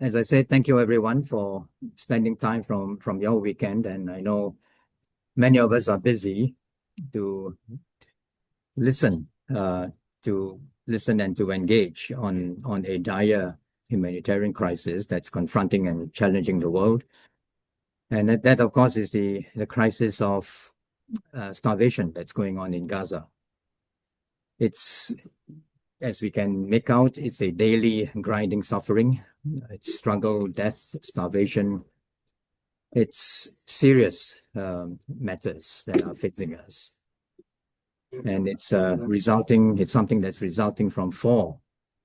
as I said, thank you everyone for spending time from your weekend. And I know many of us are busy to listen, and to engage on a dire humanitarian crisis that's confronting and challenging the world. And that of course, is the crisis of starvation that's going on in Gaza. It's, as we can make out, it's a daily grinding suffering. It's struggle, death, starvation. It's serious matters that are facing us. And it's something that's resulting from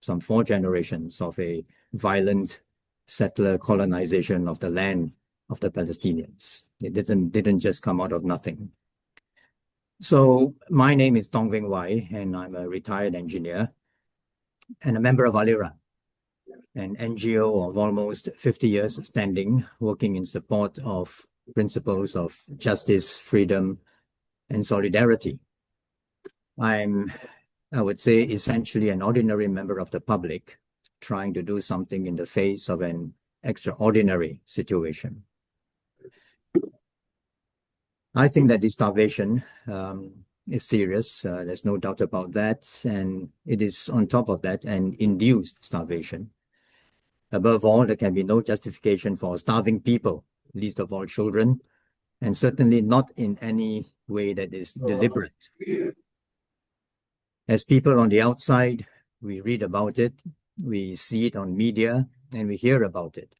some four generations of a violent settler colonization of the land of the Palestinians. It didn't just come out of nothing. So my name is Tong Veng, and I'm a retired engineer and a member of Aliran, an NGO of almost 50 years standing, working in support of principles of justice, freedom, and solidarity. I would say, essentially an ordinary member of the public trying to do something in the face of an extraordinary situation. I think that the starvation is serious. There's no doubt about that. And it is on top of that an induced starvation. Above all, there can be no justification for starving people, least of all children, and certainly not in any way that is deliberate. As people on the outside, we read about it, we see it on media, and we hear about it.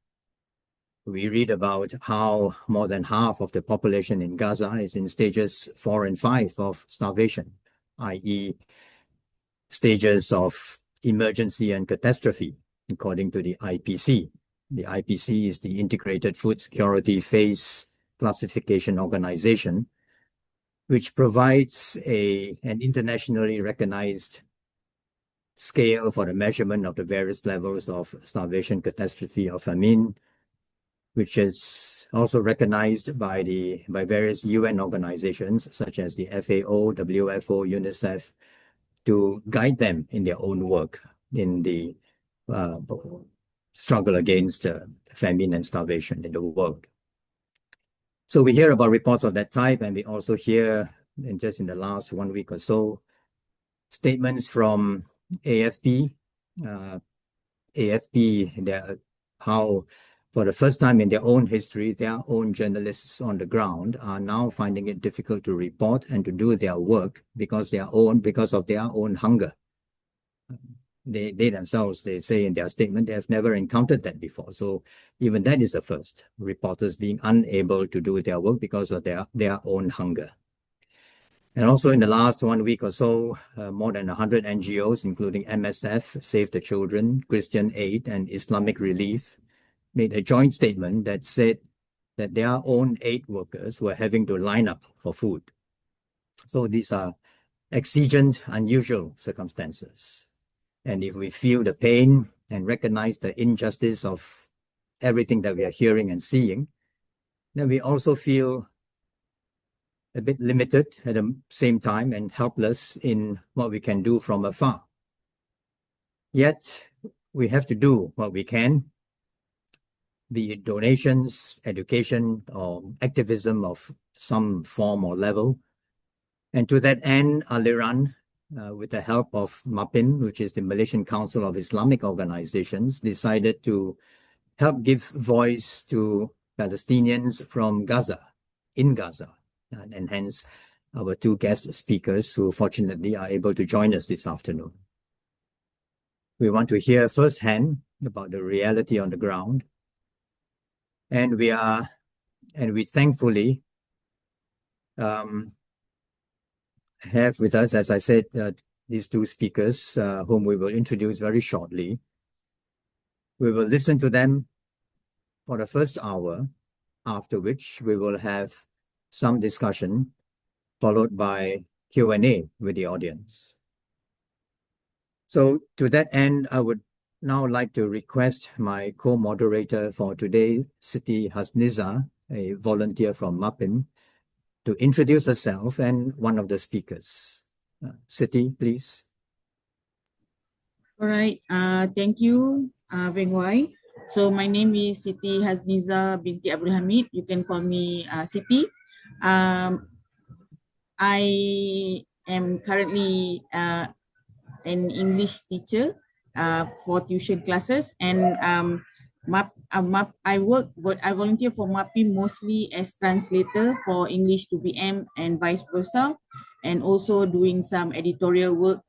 We read about how more than half of the population in Gaza is in stages 4 and 5 of starvation, i.e. stages of emergency and catastrophe, according to the IPC. The IPC is the Integrated Food Security Phase Classification Organization, which provides an internationally recognized scale for the measurement of the various levels of starvation, catastrophe, or famine, which is also recognized by various UN organizations such as the FAO, WFO, UNICEF, to guide them in their own work in the struggle against famine and starvation in the world. So we hear about reports of that type, and we also hear, just in the last 1 week or so, statements from AFP, how for the first time in their own history, their own journalists on the ground are now finding it difficult to report and to do their work because of their own hunger. They themselves, they say in their statement, they have never encountered that before. So even that is a first, reporters being unable to do their work because of their own hunger. And also in the last 1 week or so, more than 100 NGOs, including MSF, Save the Children, Christian Aid, and Islamic Relief, made a joint statement that said that their own aid workers were having to line up for food. So these are exigent, unusual circumstances. And if we feel the pain and recognize the injustice of everything that we are hearing and seeing, then we also feel a bit limited at the same time and helpless in what we can do from afar. Yet we have to do what we can, be it donations, education, or activism of some form or level. And to that end, Aliran, with the help of MAPIM, which is the Malaysian Council of Islamic Organizations, decided to help give voice to Palestinians from Gaza, in Gaza. And hence our two guest speakers who fortunately are able to join us this afternoon. We want to hear firsthand about the reality on the ground. And we thankfully have with us, as I said, these two speakers whom we will introduce very shortly. We will listen to them for the first hour, after which we will have some discussion followed by Q&A with the audience. So to that end, I would now like to request my co-moderator for today, Siti Hazneza, a volunteer from MAPIM, to introduce herself and one of the speakers. Siti, please. All right. Thank you, Veng. So my name is Siti Hazneza binti Abdul Hamid. You can call me Siti. I am currently an English teacher for tuition classes, and I volunteer for MAPIM mostly as translator for English to BM and vice versa, and also doing some editorial work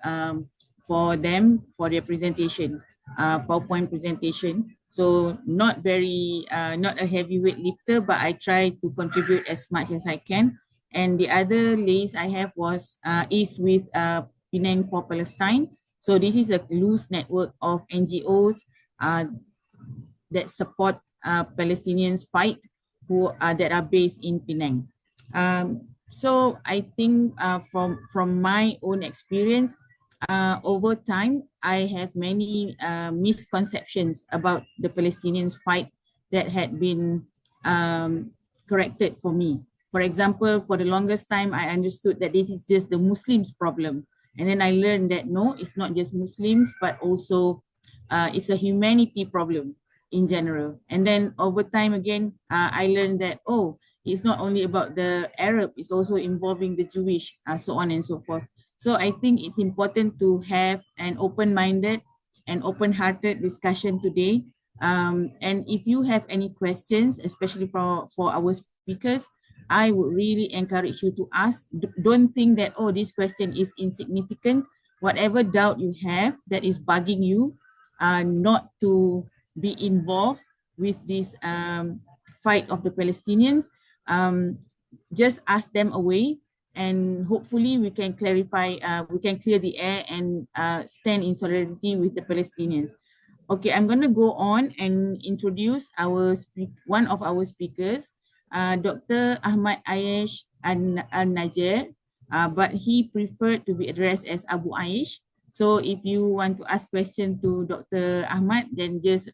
for them for their presentation, PowerPoint presentation. So not not a heavyweight lifter, but I try to contribute as much as I can. And the other lace I have is with Penang for Palestine. So this is a loose network of NGOs that support Palestinians fight that are based in Penang. So I think from my own experience, over time, I have many misconceptions about the Palestinians fight that had been corrected for me. For example, for the longest time, I understood that this is just the Muslims' problem. And then I learned that no, it's not just Muslims, but also it's a humanity problem in general. And then over time again, I learned that, oh, it's not only about the Arab, it's also involving the Jewish, so on and so forth. So I think it's important to have an open-minded and open-hearted discussion today. And if you have any questions, especially for our speakers, I would really encourage you to ask. Don't think that, oh, this question is insignificant. Whatever doubt you have that is bugging you, not to be involved with this fight of the Palestinians, just ask them away, and hopefully we can clarify, we can clear the air and stand in solidarity with the Palestinians. Okay, I'm going to go on and introduce one of our speakers, Dr. Ahmed Alnajjar, but he preferred to be addressed as Abu Aish. So if you want to ask question to Dr. Ahmad, then just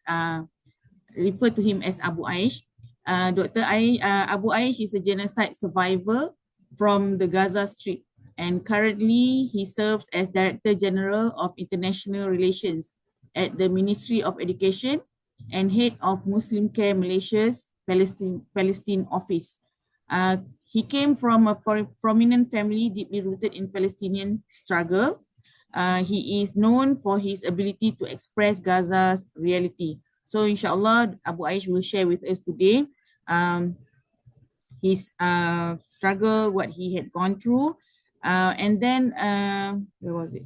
refer to him as Abu Aish. Abu Aish is a genocide survivor from the Gaza Strip, and currently he serves as Director General of International Relations at the Ministry of Education and head of Muslim Care Malaysia's Palestine office. He came from a prominent family deeply rooted in Palestinian struggle. He is known for his ability to express Gaza's reality. So inshallah, Abu Aish will share with us today his struggle, what he had gone through. And then, where was it?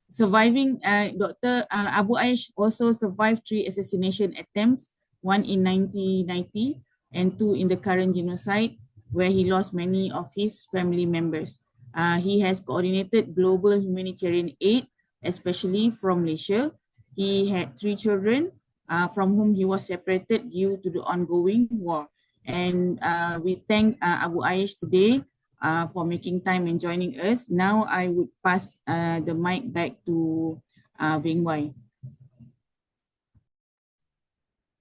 Surviving, Dr. Abu Aish also survived 3 assassination attempts, one in 1990 and 2 in the current genocide, where he lost many of his family members. He has coordinated global humanitarian aid, especially from Malaysia. He had 3 children from whom he was separated due to the ongoing war. And we thank Abu Aish today for making time and joining us. Now I would pass the mic back to Veng.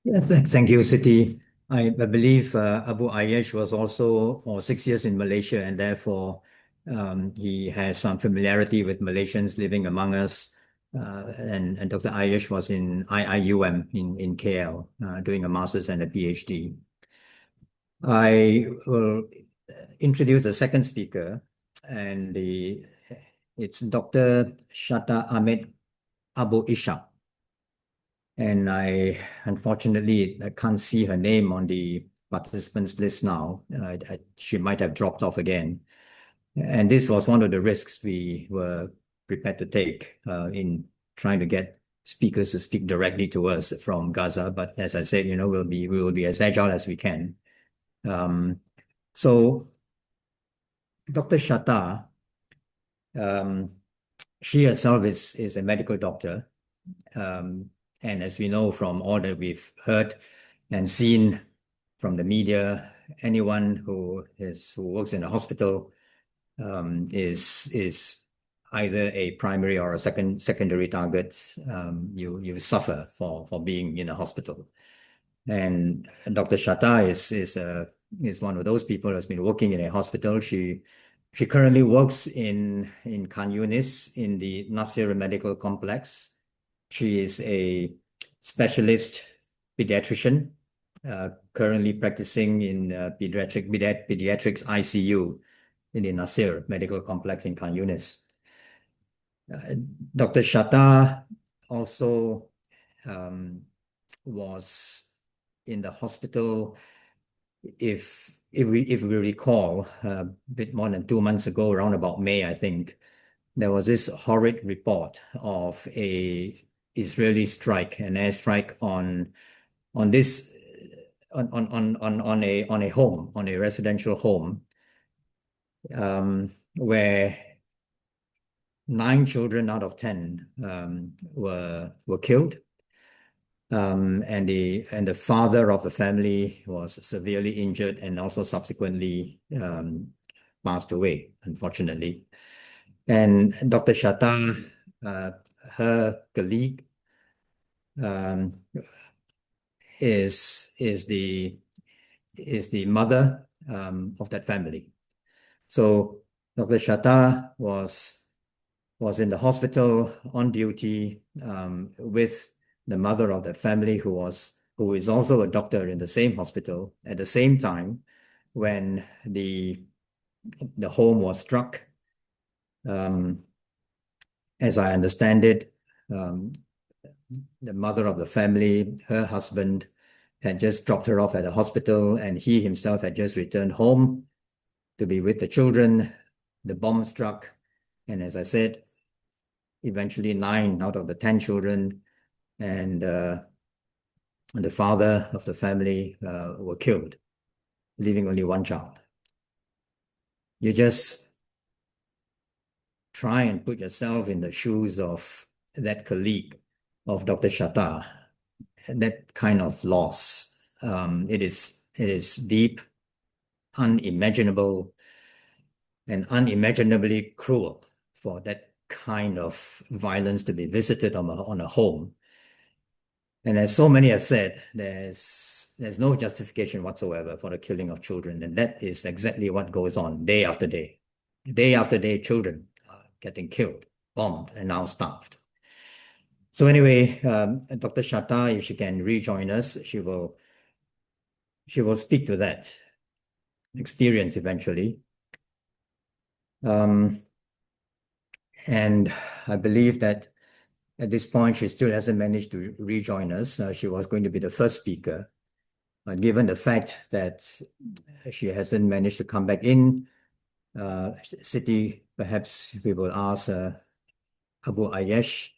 Yes, thank you, Siti. I believe Abu Aish was also for 6 years in Malaysia, and therefore he has some familiarity with Malaysians living among us. And Dr. Aish was in IIUM in KL, doing a master's and a PhD. I will introduce the second speaker, and it's Dr. Shatha Ahmed Abu Ishaq. And unfortunately, I can't see her name on the participants list now. She might have dropped off again. And this was one of the risks we were prepared to take in trying to get speakers to speak directly to us from Gaza. But as I said, we will be as agile as we can. So Dr. Shatha, she herself is a medical doctor. And as we know from all that we've heard and seen from the media, anyone who works in a hospital is either a primary or a secondary target. You suffer for being in a hospital. And Dr. Shatha is one of those people who's been working in a hospital. She currently works in Yunis in the Nasser Medical Complex. She is a specialist pediatrician, currently practicing in pediatrics ICU in the Nasser Medical Complex in Khan Yunis. Dr. Shatha also was in the hospital, if we recall, a bit more than 2 months ago, around about May, I think, there was this horrid report of a Israeli strike, an airstrike on a home, on a residential home, where 9 children out of 10 were killed, and the father of the family was severely injured and also subsequently passed away, unfortunately. And Dr. Shatha, her colleague, is the mother of that family. So Dr. Shatha was in the hospital on duty with the mother of that family, who is also a doctor in the same hospital at the same time when the home was struck. As I understand it, the mother of the family, her husband, had just dropped her off at the hospital, and he himself had just returned home to be with the children. The bomb struck, and as I said, eventually 9 out of the 10 children and the father of the family were killed, leaving only 1 child. You just try and put yourself in the shoes of that colleague of Dr. Shatha, that kind of loss. It is deep, unimaginable, and unimaginably cruel for that kind of violence to be visited on a home. And as so many have said, there's no justification whatsoever for the killing of children, and that is exactly what goes on day after day. Day after day, children are getting killed, bombed, and now starved. So anyway, Dr. Shatha, if she can rejoin us, she will speak to that experience eventually. And I believe that at this point, she still hasn't managed to rejoin us. She was going to be the first speaker. Given the fact that she hasn't managed to come back in, Siti, perhaps we will ask Abu Ayesh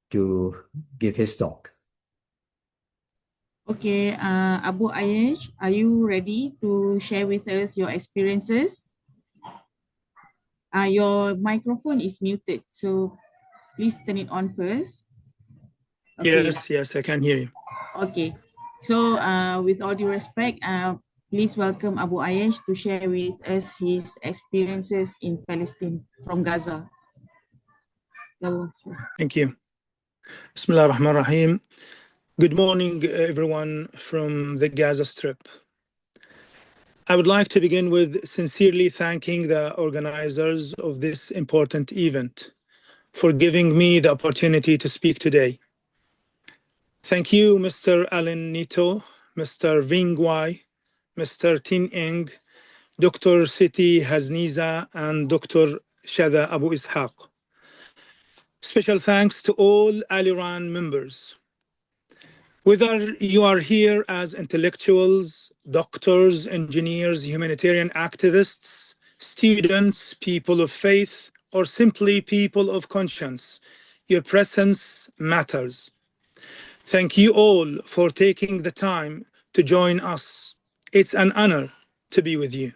to give his talk. Okay, Abu Ayesh, are you ready to share with us your experiences? Your microphone is muted, so please turn it on first. Okay. Yes, I can hear you. Okay, so with all due respect, please welcome Abu Ayesh to share with us his experiences in Palestine from Gaza. Thank you. Bismillah ar-Rahman ar-Rahim. Good morning, everyone from the Gaza Strip. I would like to begin with sincerely thanking the organizers of this important event for giving me the opportunity to speak today. Thank you, Mr. Alan Nito, Mr. Veng, Mr. Tin Eng, Dr. Siti Hazneza, and Dr. Shatha Abu Ishaq. Special thanks to all Aliran members. Whether you are here as intellectuals, doctors, engineers, humanitarian activists, students, people of faith, or simply people of conscience, your presence matters. Thank you all for taking the time to join us. It's an honor to be with you.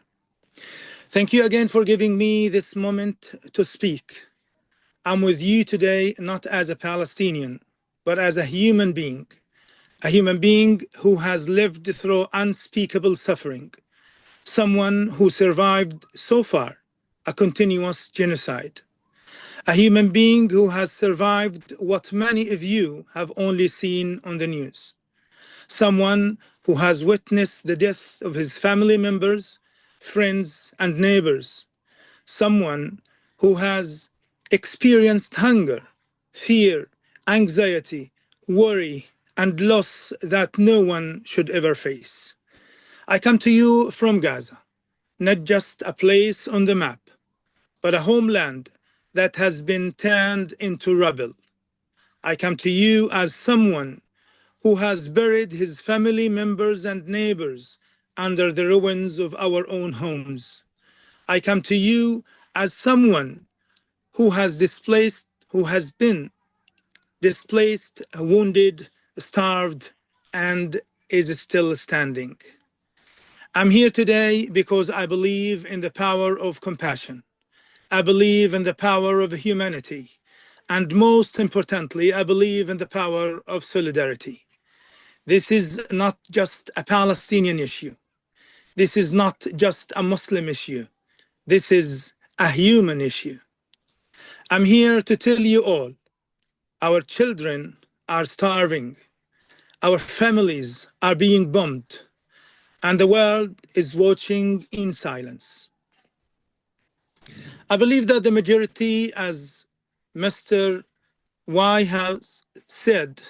Thank you again for giving me this moment to speak. I'm with you today not as a Palestinian, but as a human being who has lived through unspeakable suffering, someone who survived so far a continuous genocide, a human being who has survived what many of you have only seen on the news, someone who has witnessed the death of his family members, friends, and neighbors, someone who has experienced hunger, fear, anxiety, worry, and loss that no one should ever face. I come to you from Gaza, not just a place on the map, but a homeland that has been turned into rubble. I come to you as someone who has buried his family members and neighbors under the ruins of our own homes. I come to you as someone who has been displaced, wounded, starved, and is still standing. I'm here today because I believe in the power of compassion. I believe in the power of humanity. And most importantly, I believe in the power of solidarity. This is not just a Palestinian issue. This is not just a Muslim issue. This is a human issue. I'm here to tell you all, our children are starving, our families are being bombed, and the world is watching in silence. I believe that the majority, as Mr. Y has said,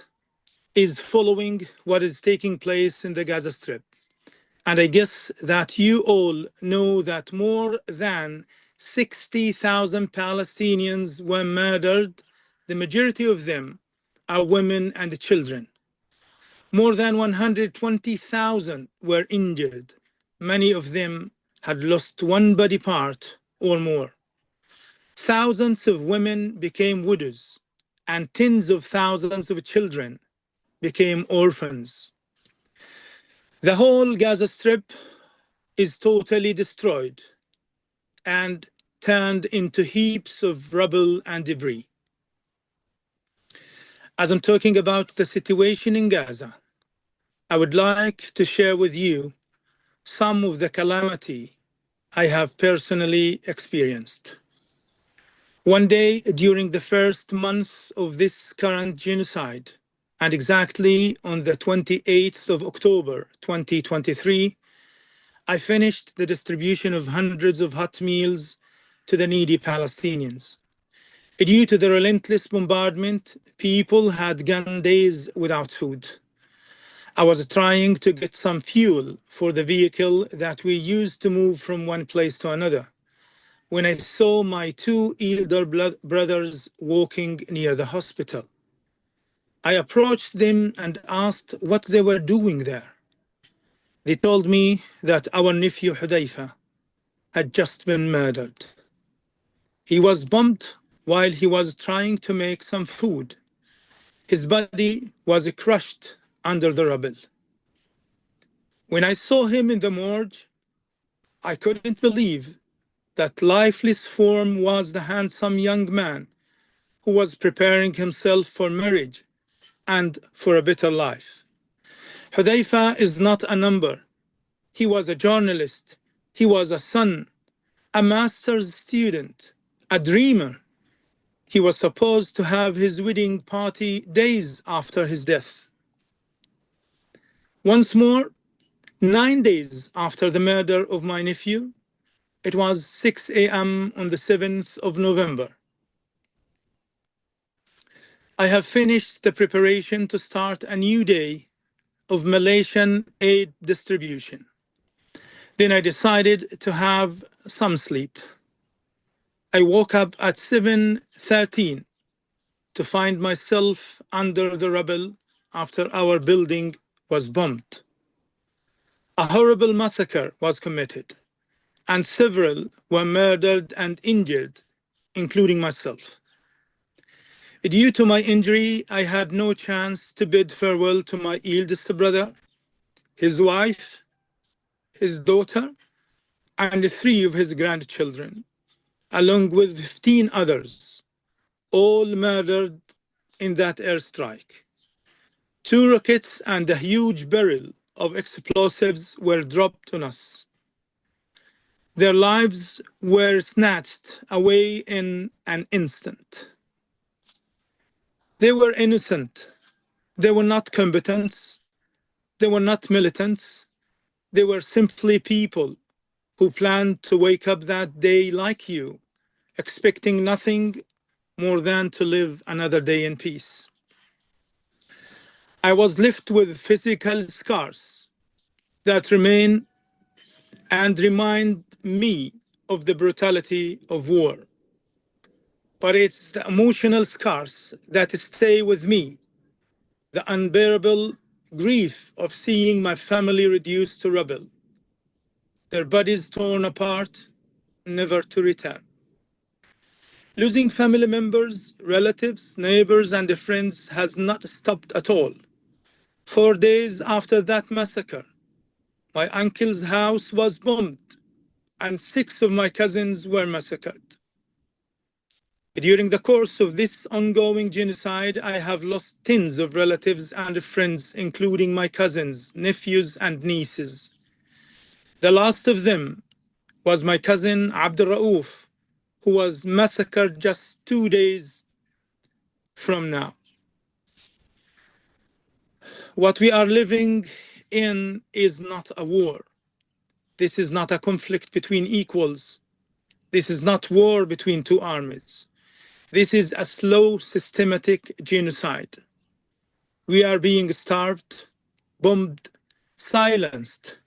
is following what is taking place in the Gaza Strip. And I guess that you all know that more than 60,000 Palestinians were murdered. The majority of them are women and children. More than 120,000 were injured. Many of them had lost one body part or more. Thousands of women became widows, and tens of thousands of children became orphans. The whole Gaza Strip is totally destroyed and turned into heaps of rubble and debris. As I'm talking about the situation in Gaza, I would like to share with you some of the calamity I have personally experienced. One day during the first month of this current genocide, and exactly on the 28th of October 2023, I finished the distribution of hundreds of hot meals to the needy Palestinians. Due to the relentless bombardment, people had gone days without food. I was trying to get some fuel for the vehicle that we used to move from one place to another when I saw my two elder brothers walking near the hospital. I approached them and asked what they were doing there. They told me that our nephew Hudayfa had just been murdered. He was bombed while he was trying to make some food. His body was crushed under the rubble. When I saw him in the morgue, I couldn't believe that lifeless form was the handsome young man who was preparing himself for marriage and for a better life. Hudayfa is not a number. He was a journalist. He was a son, a master's student, a dreamer. He was supposed to have his wedding party days after his death. Once more, 9 days after the murder of my nephew, it was 6 a.m. on the 7th of November. I have finished the preparation to start a new day of Malaysian aid distribution. Then I decided to have some sleep. I woke up at 7:13 to find myself under the rubble after our building was bombed. A horrible massacre was committed, and several were murdered and injured, including myself. Due to my injury, I had no chance to bid farewell to my eldest brother, his wife, his daughter, and 3 of his grandchildren, along with 15 others, all murdered in that airstrike. 2 rockets and a huge barrel of explosives were dropped on us. Their lives were snatched away in an instant. They were innocent. They were not combatants. They were not militants. They were simply people who planned to wake up that day like you, expecting nothing more than to live another day in peace. I was left with physical scars that remain and remind me of the brutality of war. But it's the emotional scars that stay with me, the unbearable grief of seeing my family reduced to rubble, their bodies torn apart, never to return. Losing family members, relatives, neighbors, and friends has not stopped at all. 4 days after that massacre, my uncle's house was bombed and 6 of my cousins were massacred. During the course of this ongoing genocide, I have lost tens of relatives and friends, including my cousins, nephews, and nieces. The last of them was my cousin Abdul, who was massacred just 2 days from now. What we are living in is not a war. This is not a conflict between equals. This is not war between two armies. This is a slow, systematic genocide. We are being starved, bombed, silenced,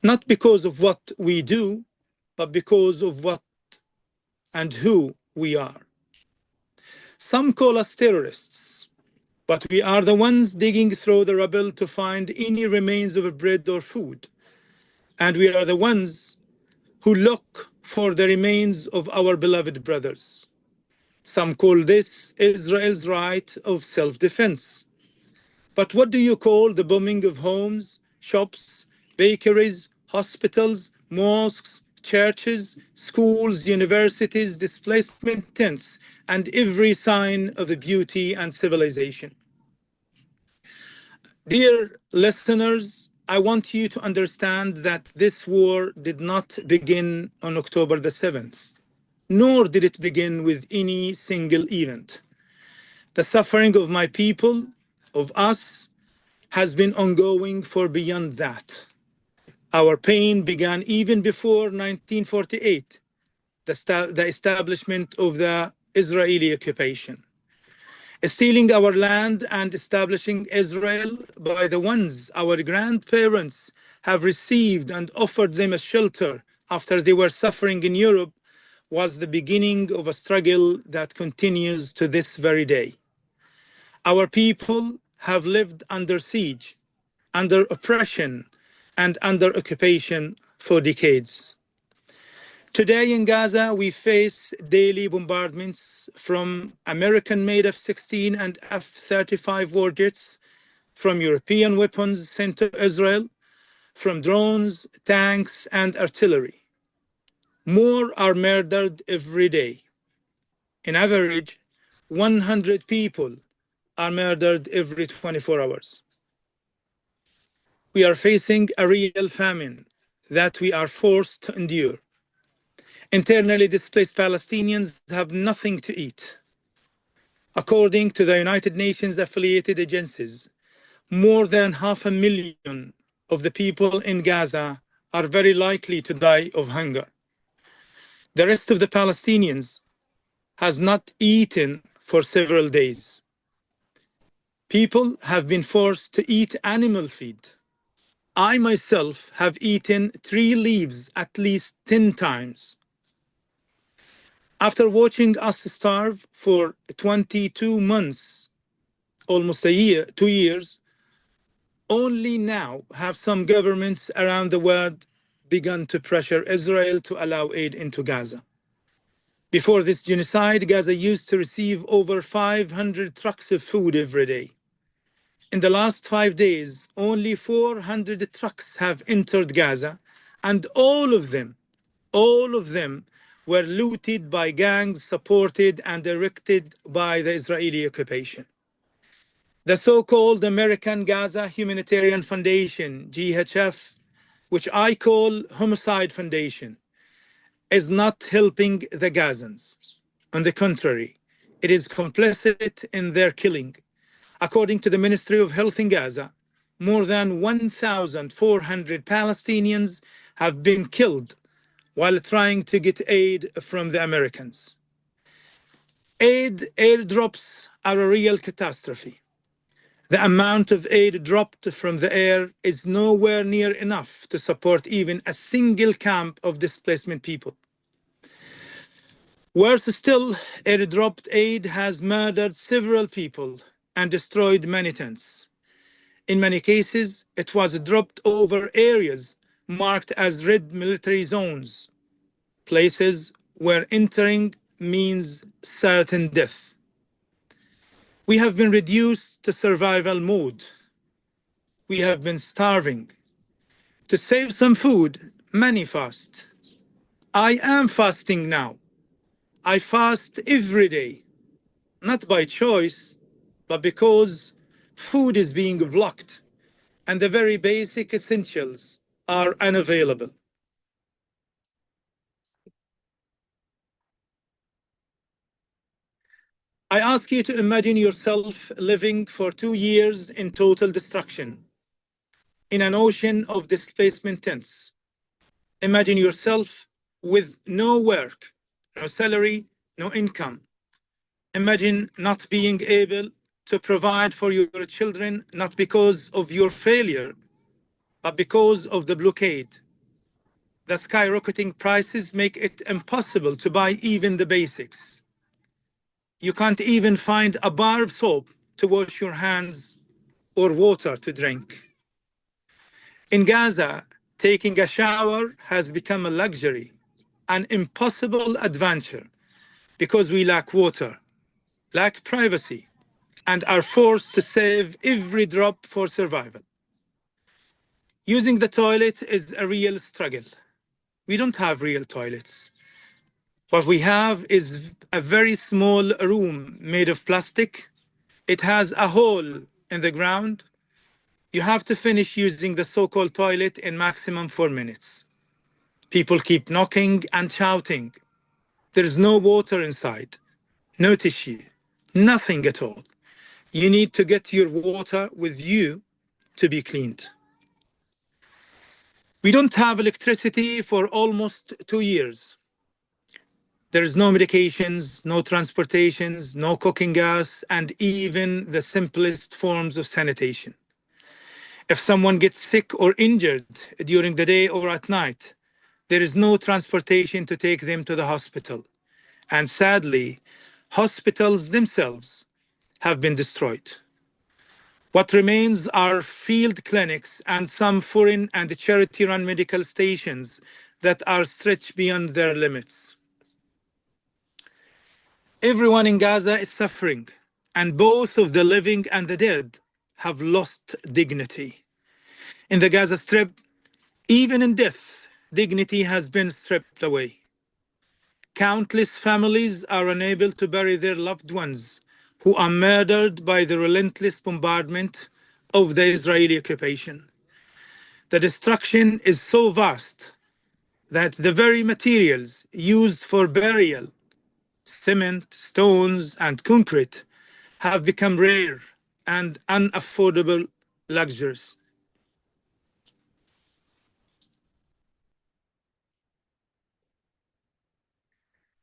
not because of what we do, but because of what and who we are. Some call us terrorists, but we are the ones digging through the rubble to find any remains of bread or food. And we are the ones who look for the remains of our beloved brothers. Some call this Israel's right of self-defense. But what do you call the bombing of homes, shops, bakeries, hospitals, mosques, churches, schools, universities, displacement tents, and every sign of beauty and civilization? Dear listeners, I want you to understand that this war did not begin on October the 7th, nor did it begin with any single event. The suffering of my people, of us, has been ongoing for beyond that. Our pain began even before 1948, the establishment of the Israeli occupation. Stealing our land and establishing Israel by the ones our grandparents have received and offered them a shelter after they were suffering in Europe was the beginning of a struggle that continues to this very day. Our people have lived under siege, under oppression, and under occupation for decades. Today in Gaza, we face daily bombardments from American-made F-16 and F-35 warjets, from European weapons sent to Israel, from drones, tanks, and artillery. More are murdered every day. In average, 100 people are murdered every 24 hours. We are facing a real famine that we are forced to endure. Internally displaced Palestinians have nothing to eat. According to the United Nations affiliated agencies, more than 500,000 of the people in Gaza are very likely to die of hunger. The rest of the Palestinians has not eaten for several days. People have been forced to eat animal feed. I myself have eaten 3 leaves at least 10 times. After watching us starve for 22 months, almost a year, 2 years, only now have some governments around the world begun to pressure Israel to allow aid into Gaza. Before this genocide, Gaza used to receive over 500 trucks of food every day. In the last 5 days, only 400 trucks have entered Gaza, and all of them were looted by gangs supported and directed by the Israeli occupation. The so-called American Gaza Humanitarian Foundation, GHF, which I call Homicide Foundation, is not helping the Gazans. On the contrary, it is complicit in their killing. According to the Ministry of Health in Gaza, more than 1,400 Palestinians have been killed while trying to get aid from the Americans. Aid airdrops are a real catastrophe. The amount of aid dropped from the air is nowhere near enough to support even a single camp of displacement people. Worse still, airdropped aid has murdered several people and destroyed many tents. In many cases, it was dropped over areas marked as red military zones, places where entering means certain death. We have been reduced to survival mode. We have been starving. To save some food, many fast. I am fasting now. I fast every day, not by choice, but because food is being blocked and the very basic essentials are unavailable. I ask you to imagine yourself living for 2 years in total destruction, in an ocean of displacement tents. Imagine yourself with no work, no salary, no income. Imagine not being able to provide for your children, not because of your failure, but because of the blockade. The skyrocketing prices make it impossible to buy even the basics. You can't even find a bar of soap to wash your hands or water to drink. In Gaza, taking a shower has become a luxury, an impossible adventure, because we lack water, lack privacy, and are forced to save every drop for survival. Using the toilet is a real struggle. We don't have real toilets. What we have is a very small room made of plastic. It has a hole in the ground. You have to finish using the so-called toilet in maximum 4 minutes. People keep knocking and shouting. There is no water inside, no tissue, nothing at all. You need to get your water with you to be cleaned. We don't have electricity for almost 2 years. There is no medications, no transportations, no cooking gas, and even the simplest forms of sanitation. If someone gets sick or injured during the day or at night, there is no transportation to take them to the hospital. And sadly, hospitals themselves have been destroyed. What remains are field clinics and some foreign and charity-run medical stations that are stretched beyond their limits. Everyone in Gaza is suffering, and both of the living and the dead have lost dignity. In the Gaza Strip, even in death, dignity has been stripped away. Countless families are unable to bury their loved ones who are murdered by the relentless bombardment of the Israeli occupation. The destruction is so vast that the very materials used for burial, cement, stones, and concrete, have become rare and unaffordable luxuries.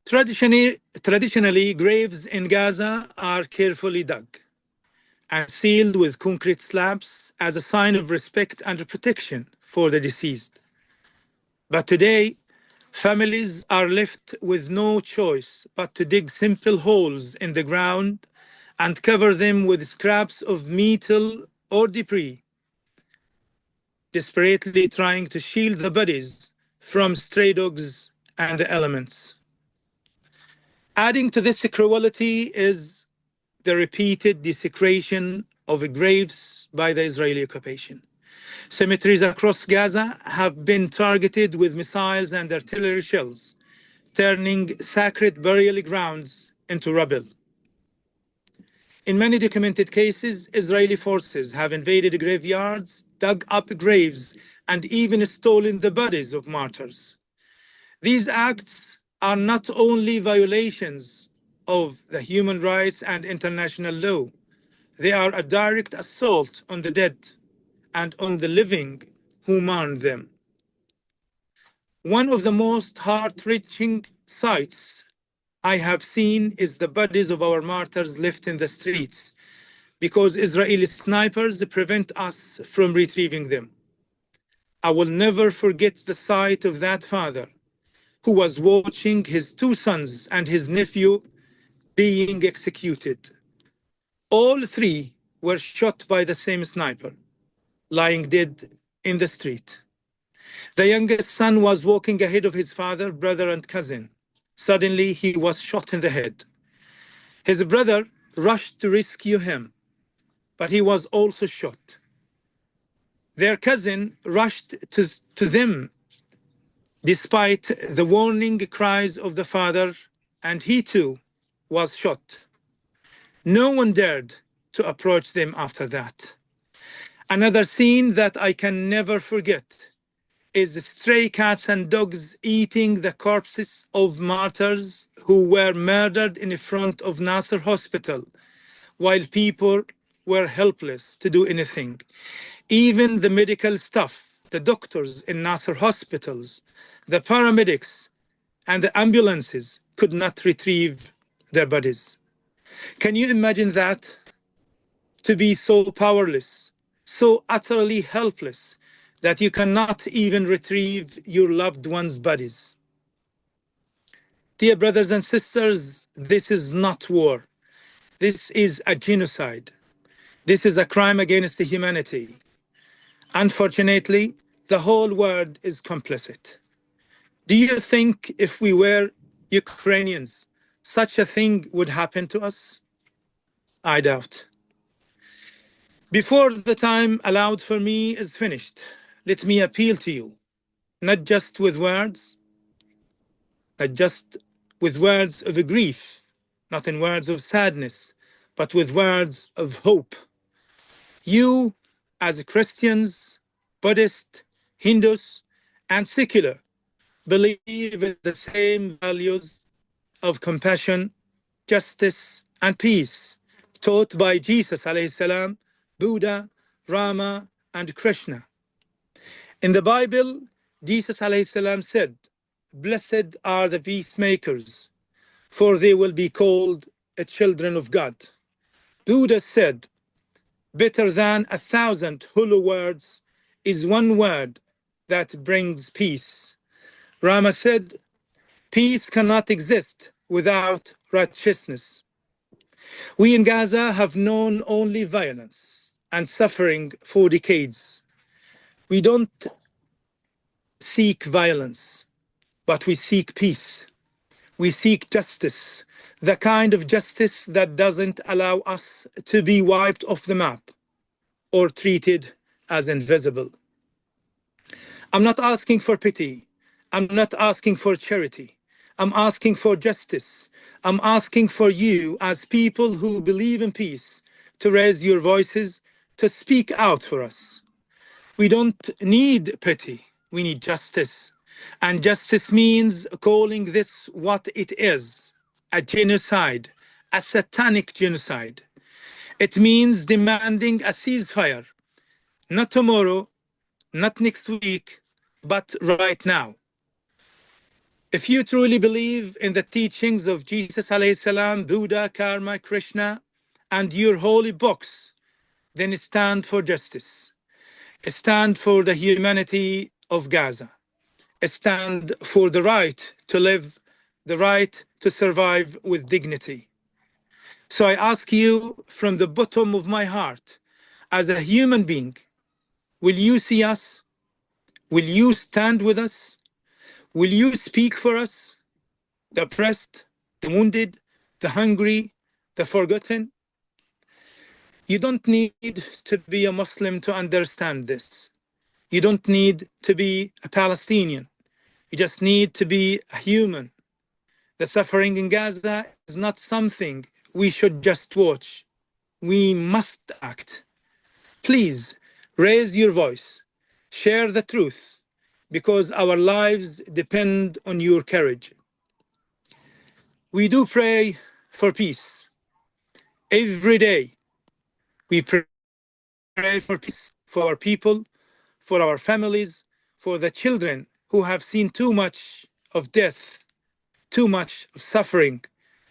Traditionally, graves in Gaza are carefully dug and sealed with concrete slabs as a sign of respect and protection for the deceased. But today, families are left with no choice but to dig simple holes in the ground and cover them with scraps of metal or debris, desperately trying to shield the bodies from stray dogs and the elements. Adding to this cruelty is the repeated desecration of graves by the Israeli occupation. Cemeteries across Gaza have been targeted with missiles and artillery shells, turning sacred burial grounds into rubble. In many documented cases, Israeli forces have invaded graveyards, dug up graves, and even stolen the bodies of martyrs. These acts are not only violations of the human rights and international law, they are a direct assault on the dead and on the living who mourn them. One of the most heart-wrenching sights I have seen is the bodies of our martyrs left in the streets, because Israeli snipers prevent us from retrieving them. I will never forget the sight of that father who was watching his two sons and his nephew being executed. All three were shot by the same sniper, lying dead in the street. The youngest son was walking ahead of his father, brother, and cousin. Suddenly, he was shot in the head. His brother rushed to rescue him, but he was also shot. Their cousin rushed to them despite the warning cries of the father, and he too was shot. No one dared to approach them after that. Another scene that I can never forget is stray cats and dogs eating the corpses of martyrs who were murdered in front of Nasser hospital, while people were helpless to do anything. Even the medical staff, the doctors in Nasser hospitals, the paramedics, and the ambulances could not retrieve their bodies. Can you imagine that? To be so powerless, so utterly helpless, that you cannot even retrieve your loved ones' bodies. Dear brothers and sisters, this is not war. This is a genocide. This is a crime against humanity. Unfortunately, the whole world is complicit. Do you think if we were Ukrainians, such a thing would happen to us? I doubt. Before the time allowed for me is finished, let me appeal to you, not just with words, not just with words of grief, not in words of sadness, but with words of hope. You, as Christians, Buddhists, Hindus, and secular, believe in the same values of compassion, justice, and peace taught by Jesus alayhi salam, Buddha, Rama, and Krishna. In the Bible, Jesus alayhi salam said, "Blessed are the peacemakers, for they will be called the children of God." Buddha said, "Better than 1,000 hollow words is one word that brings peace." Rama said, "Peace cannot exist without righteousness." We in Gaza have known only violence and suffering for decades. We don't seek violence, but we seek peace. We seek justice, the kind of justice that doesn't allow us to be wiped off the map or treated as invisible. I'm not asking for pity. I'm not asking for charity. I'm asking for justice. I'm asking for you, as people who believe in peace, to raise your voices, to speak out for us. We don't need pity. We need justice. And justice means calling this what it is, a genocide, a satanic genocide. It means demanding a ceasefire, not tomorrow, not next week, but right now. If you truly believe in the teachings of Jesus alayhi salam, Buddha, Karma, Krishna, and your holy books, then stand for justice. Stand for the humanity of Gaza. Stand for the right to live, the right to survive with dignity. So I ask you from the bottom of my heart, as a human being, will you see us? Will you stand with us? Will you speak for us? The oppressed, the wounded, the hungry, the forgotten? You don't need to be a Muslim to understand this. You don't need to be a Palestinian. You just need to be a human. The suffering in Gaza is not something we should just watch. We must act. Please raise your voice. Share the truth, because our lives depend on your courage. We do pray for peace. Every day we pray for peace, for our people, for our families, for the children who have seen too much of death, too much of suffering.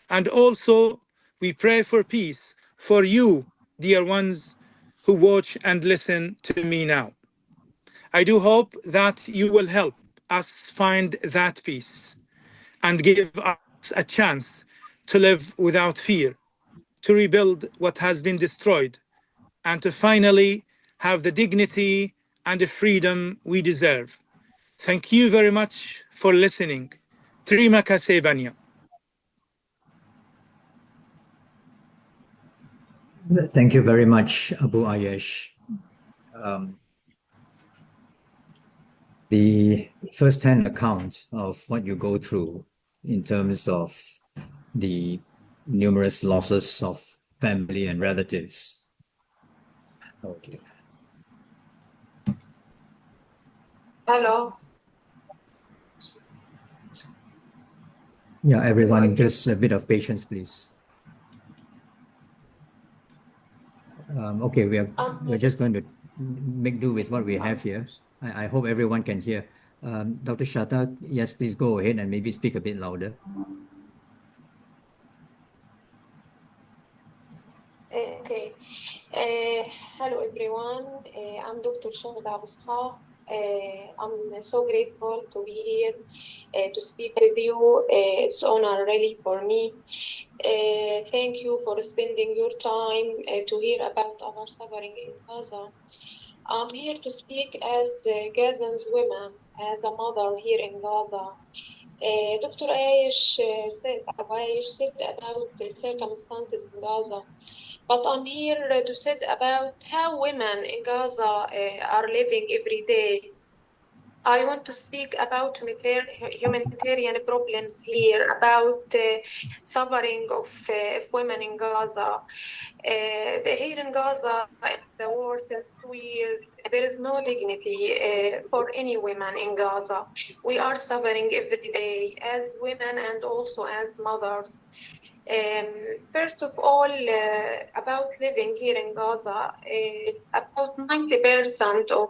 And also we pray for peace for you, dear ones who watch and listen to me now. I do hope that you will help us find that peace and give us a chance to live without fear, to rebuild what has been destroyed, and to finally have the dignity and the freedom we deserve. Thank you very much for listening. Terima kasih banyak. Thank you very much, Abu Ayesh. The first-hand account of what you go through in terms of the numerous losses of family and relatives. Okay. Hello. Yeah, everyone, just a bit of patience, please. Okay, we're just going to make do with what we have here. I hope everyone can hear. Dr. Shatha, yes, please go ahead and maybe speak a bit louder. Okay. Hello, everyone. I'm Dr. Shatha. I'm so grateful to be here to speak with you. It's an honor really for me. Thank you for spending your time to hear about our suffering in Gaza. I'm here to speak as Gazans women, as a mother here in Gaza. Dr. Aish said about the circumstances in Gaza, but I'm here to say about how women in Gaza are living every day. I want to speak about humanitarian problems here, about suffering of women in Gaza. Here in Gaza, the war since 2 years, there is no dignity for any women in Gaza. We are suffering every day as women and also as mothers. First of all, about living here in Gaza, about 90% of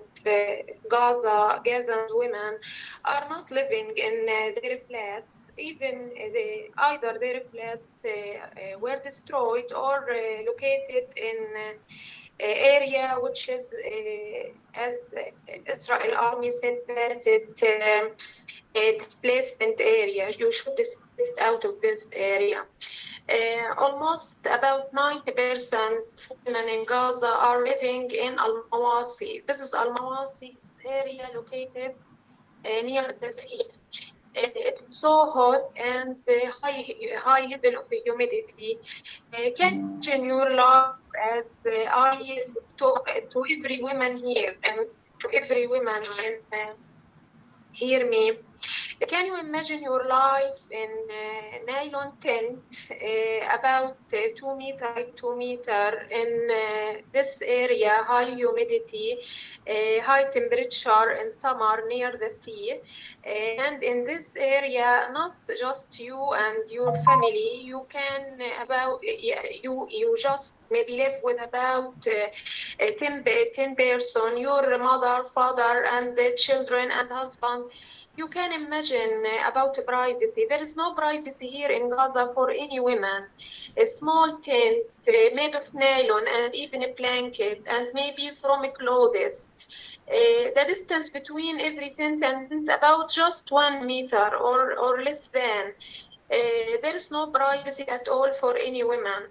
Gazan women are not living in their flats. Even either their flats were destroyed or located in area which is, as Israel army said, that displacement areas. You should displace out of this area. Almost about 90% of women in Gaza are living in Al-Mawasi. This is Al-Mawasi area located near the sea. It's so hot and high level of humidity. Can you imagine your life as I talk to every woman here and to every woman and hear me? Can you imagine your life in nylon tent, about 2 meter by 2 meter in this area, high humidity, high temperature in summer near the sea, and in this area, not just you and your family, you can you just maybe live with about 10 person, your mother, father, and the children and husband. You can imagine about privacy. There is no privacy here in Gaza for any women. A small tent made of nylon and even a blanket and maybe from clothes. The distance between every tent and tent about just 1 meter or less than. There is no privacy at all for any women.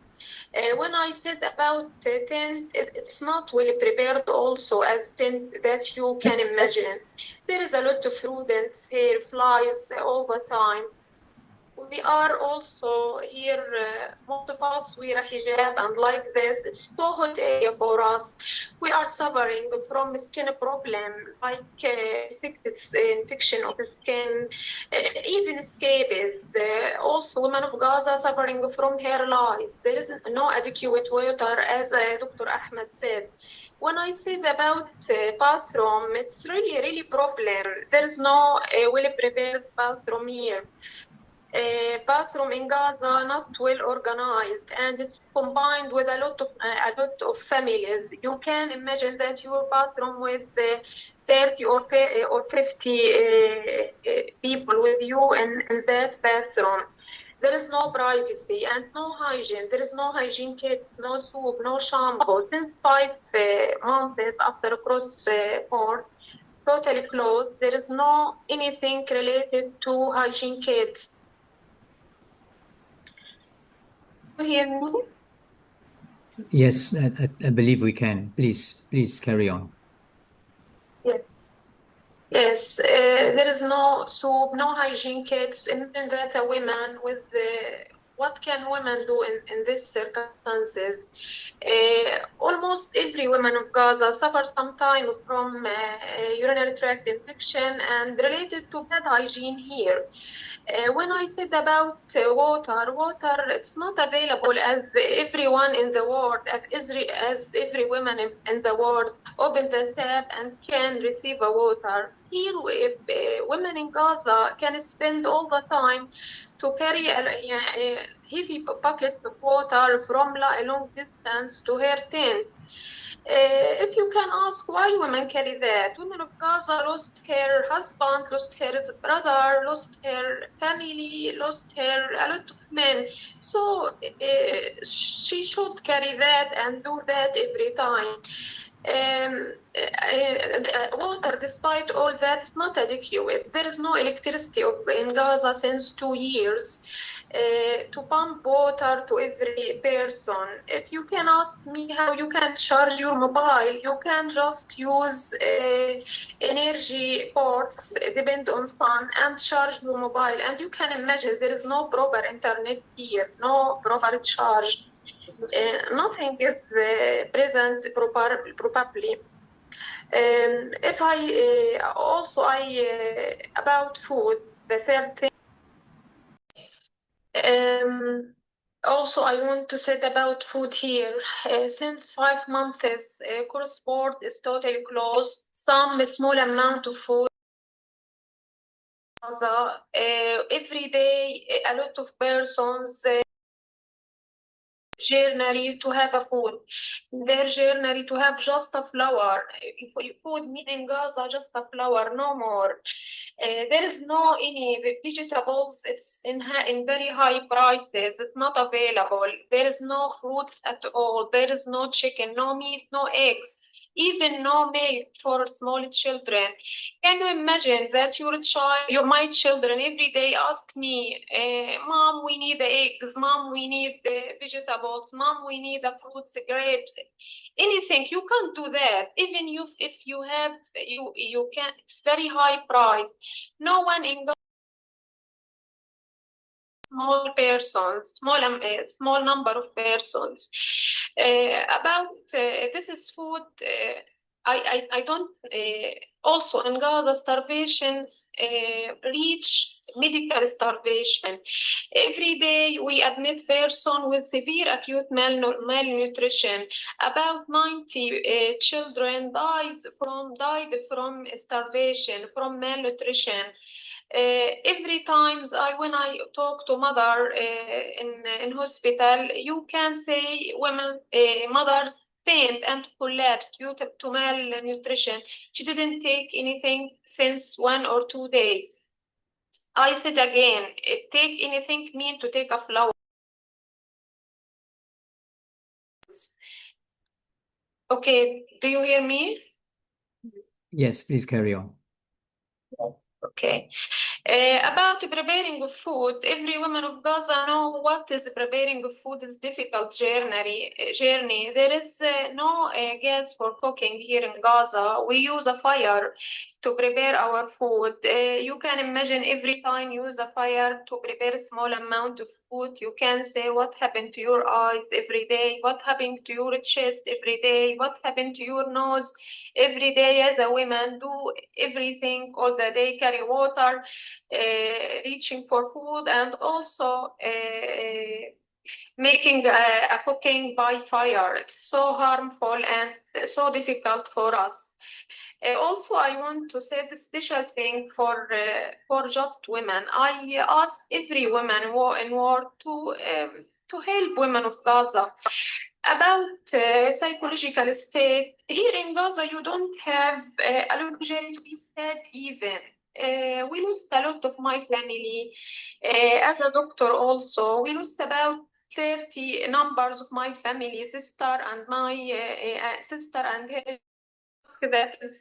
When I said about tent, it's not well prepared also as tent that you can imagine. There is a lot of rodents here, flies all the time. We are also here, most of us wear a hijab and like this. It's so hot area for us. We are suffering from skin problem, like infection of the skin, even scabies. Also, women of Gaza suffering from hair lice. There is no adequate water, as Dr. Ahmed said. When I said about bathroom, it's really problem. There is no well-prepared bathroom here. Bathroom in Gaza not well organized, and it's combined with a lot of families. You can imagine that your bathroom with 30 or 50 people with you in that bathroom. There is no privacy and no hygiene. There is no hygiene kit, no soap, no shampoo. Since 5 months after cross-port, totally closed. There is no anything related to hygiene kits. You hear me? Yes, I believe we can. Please carry on. Yes. Yes, there is no soap, no hygiene kits. Imagine that a woman with what can women do in these circumstances? Almost every woman of Gaza suffers sometime from urinary tract infection and related to bad hygiene here. When I said about water, it's not available as everyone in the world, as every woman in the world open the tap and can receive a water. Here, women in Gaza can spend all the time to carry a heavy bucket of water from a long distance to her tent. If you can ask why women carry that, women of Gaza lost her husband, lost her brother, lost her family, lost her a lot of men. So she should carry that and do that every time. Water, despite all that, is not adequate. There is no electricity in Gaza since 2 years. To pump water to every person. If you can ask me how you can charge your mobile, you can just use energy ports, depend on sun, and charge your mobile. And you can imagine there is no proper internet here, no proper charge. Nothing is present properly. If I about food, the third thing. Also, I want to say about food here. Since 5 months, cross-port is totally closed. Some small amount of food. Every day, a lot of persons journey to have a food. Their journey to have just a flour. Food meat in Gaza, just a flour, no more. There is no any vegetables. It's in very high prices. It's not available. There is no fruits at all. There is no chicken, no meat, no eggs, even no milk for small children. Can you imagine that my children every day ask me, Mom, we need the eggs. Mom, we need the vegetables. Mom, we need the fruits, grapes, anything. You can't do that. Even if you have, you can. It's very high price. No one in small persons, small number of persons. This is food. I don't. Also in Gaza, starvation reach medical starvation. Every day we admit person with severe acute malnutrition. About 90 children died from starvation, from malnutrition. Every time when I talk to mother in hospital, you can say women, mothers faint and collapsed due to malnutrition. She didn't take anything since 1 or 2 days. I said again, take anything mean to take a flower. Okay, do you hear me? Yes, please carry on. Okay. About preparing of food, every woman of Gaza know what is preparing of food is difficult journey. There is no gas for cooking here in Gaza. We use a fire to prepare our food. You can imagine every time you use a fire to prepare a small amount of food, you can say what happened to your eyes every day, what happened to your chest every day, what happened to your nose every day. As a woman, do everything all the day, carry water, reaching for food, and also making a cooking by fire. It's so harmful and so difficult for us. Also, I want to say the special thing for just women. I ask every woman in war to help women of Gaza about psychological state. Here in Gaza, you don't have a luxury to be sad even. We lost a lot of my family. As a doctor also, we lost about 30 numbers of my family, sister and my sister and her. That is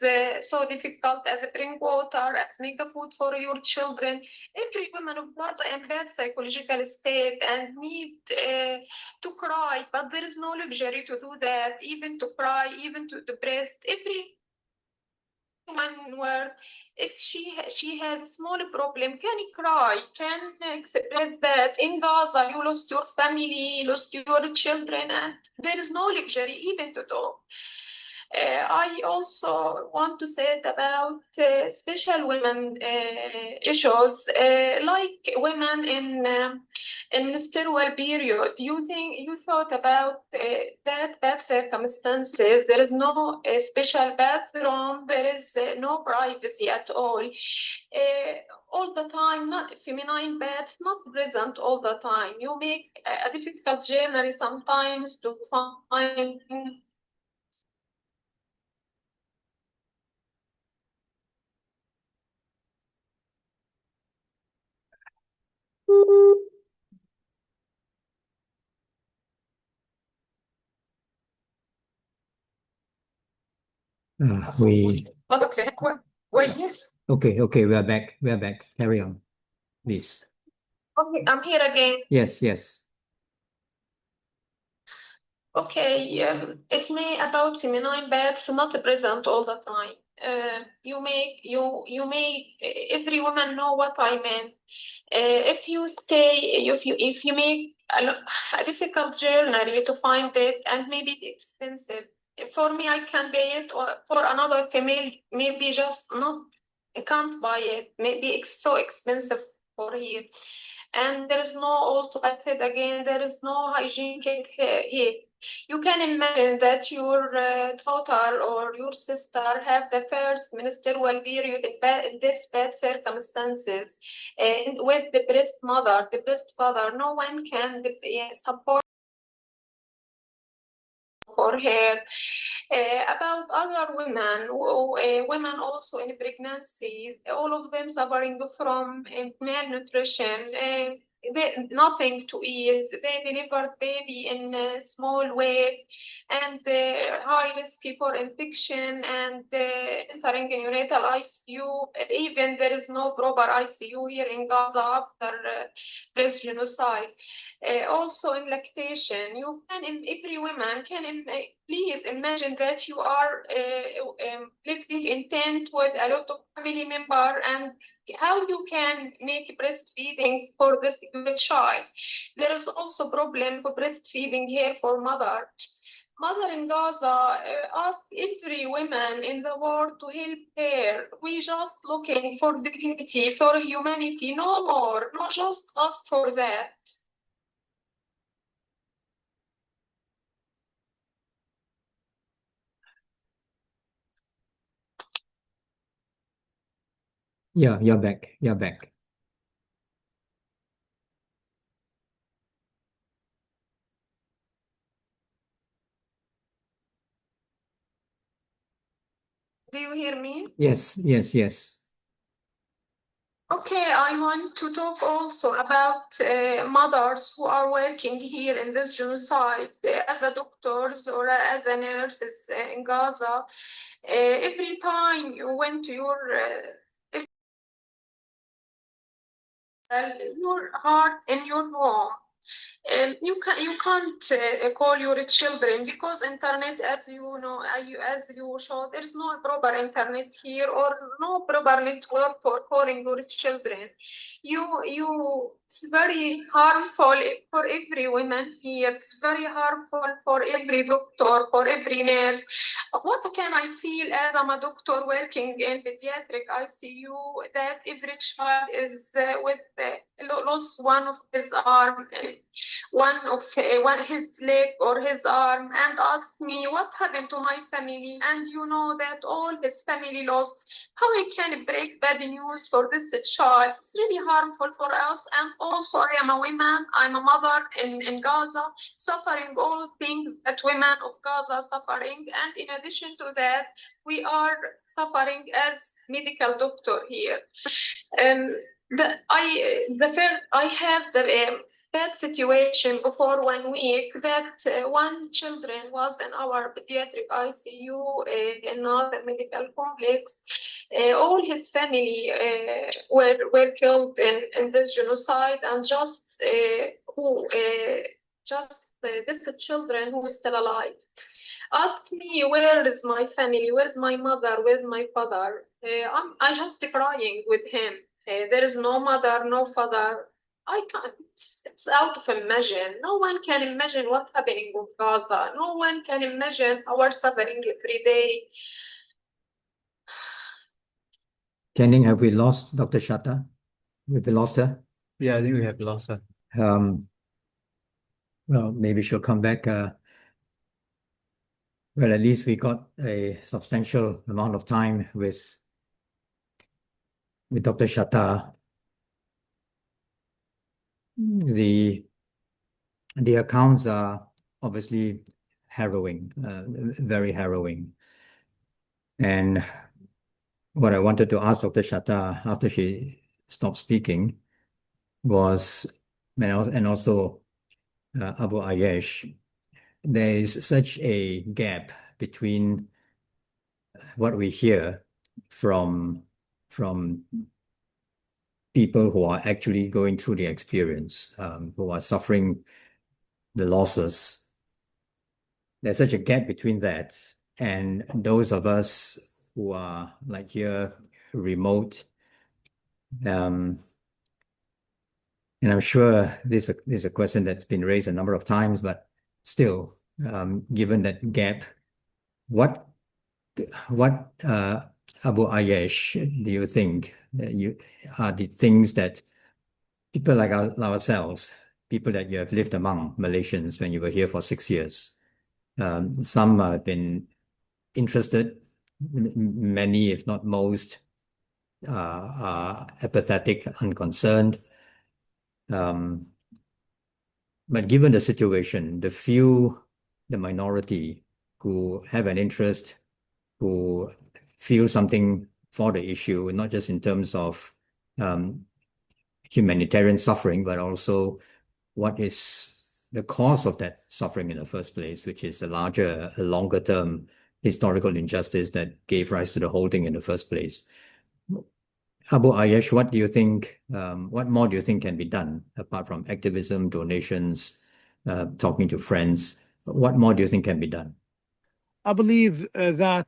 so difficult as bring water, as make a food for your children. Every woman of Gaza in bad psychological state and need to cry, but there is no luxury to do that, even to cry, even to depressed. Every one word, if she has a small problem, can cry, can express that. In Gaza, you lost your family, lost your children, and there is no luxury even to talk. I also want to say about special women issues, like women in menstrual period. You thought about that bad circumstances? There is no special bathroom. There is no privacy at all the time. Not feminine baths, not present all the time. You make a difficult journey sometimes to find. We Okay, yes. okay, we are back. We are back. Carry on, please. Okay, I'm here again. Yes. Okay, it may about feminine baths not present all the time. You may every woman know what I mean. If you make a difficult journey to find it and maybe it's expensive. For me, I can pay it, or for another female, maybe just not can't buy it. Maybe it's so expensive for here. And there is no, also I said again, there is no hygiene kit here. You can imagine that your daughter or your sister have the first menstrual period in this bad circumstances, and with the breast mother, the breast father, no one can support for her. About other women, women also in pregnancy, all of them suffering from malnutrition. Nothing to eat. They delivered baby in a small weight and high risk for infection and entering neonatal ICU. Even there is no proper ICU here in Gaza after this genocide. Also in lactation, every woman can please imagine that you are living in tent with a lot of family member, and how you can make breastfeeding for this child. There is also problem for breastfeeding here for mother. Mother in Gaza asked every woman in the world to help her. We just looking for dignity, for humanity, no more, not just ask for that. Yeah, you're back. You're back. Do you hear me? Yes. Okay, I want to talk also about mothers who are working here in this genocide as a doctors or as a nurses in Gaza. Every time you went to your heart in your home, you can't call your children because internet, as you know, as you showed, there is no proper internet here or no proper network for calling your children. It's very harmful for every woman here. It's very harmful for every doctor, for every nurse. What can I feel as I'm a doctor working in pediatric ICU that every child is with lost one of his arm, one his leg or his arm, and asked me what happened to my family, and you know that all his family lost. How he can break bad news for this child? It's really harmful for us, and also I am a woman. I'm a mother in Gaza, suffering all things that women of Gaza suffering. And in addition to that, we are suffering as medical doctor here. I have the bad situation before 1 week that one children was in our pediatric ICU in Nasser medical complex. All his family were killed in this genocide, and just this children who is still alive asked me, where is my family, where's my mother, where's my father? I just crying with him. There is no mother, no father. I can't, it's out of imagine. No one can imagine what's happening with Gaza. No one can imagine our suffering every day. Kenning, have we lost Dr. Shatha? Have we lost her? Yeah, I think we have lost her. Well, maybe she'll come back. Well, at least we got a substantial amount of time with Dr. Shatha. The accounts are obviously harrowing, very harrowing. And what I wanted to ask Dr. Shatha after she stopped speaking was, and also Abu Ayesh, there is such a gap between what we hear from people who are actually going through the experience, who are suffering the losses. There's such a gap between that and those of us who are like here, remote. And I'm sure this is a question that's been raised a number of times, but still, given that gap, what Abu Ayesh, do you think are the things that people like ourselves, people that you have lived among, Malaysians, when you were here for 6 years, some have been interested, many, if not most, are apathetic, unconcerned. But given the situation, the few, the minority who have an interest, who feel something for the issue, not just in terms of humanitarian suffering, but also what is the cause of that suffering in the first place, which is a longer term historical injustice that gave rise to the whole thing in the first place. Abu Ayesh, what do you think, what more do you think can be done apart from activism, donations, talking to friends? What more do you think can be done? I believe that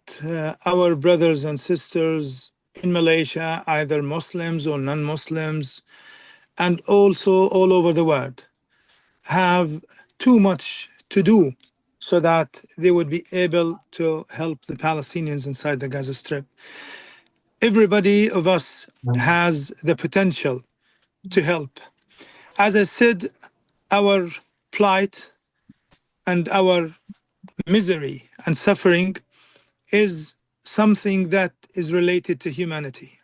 our brothers and sisters in Malaysia, either Muslims or non-Muslims, and also all over the world, have too much to do so that they would be able to help the Palestinians inside the Gaza Strip. Everybody of us has the potential to help. As I said, our plight and our misery and suffering is something that is related to humanity.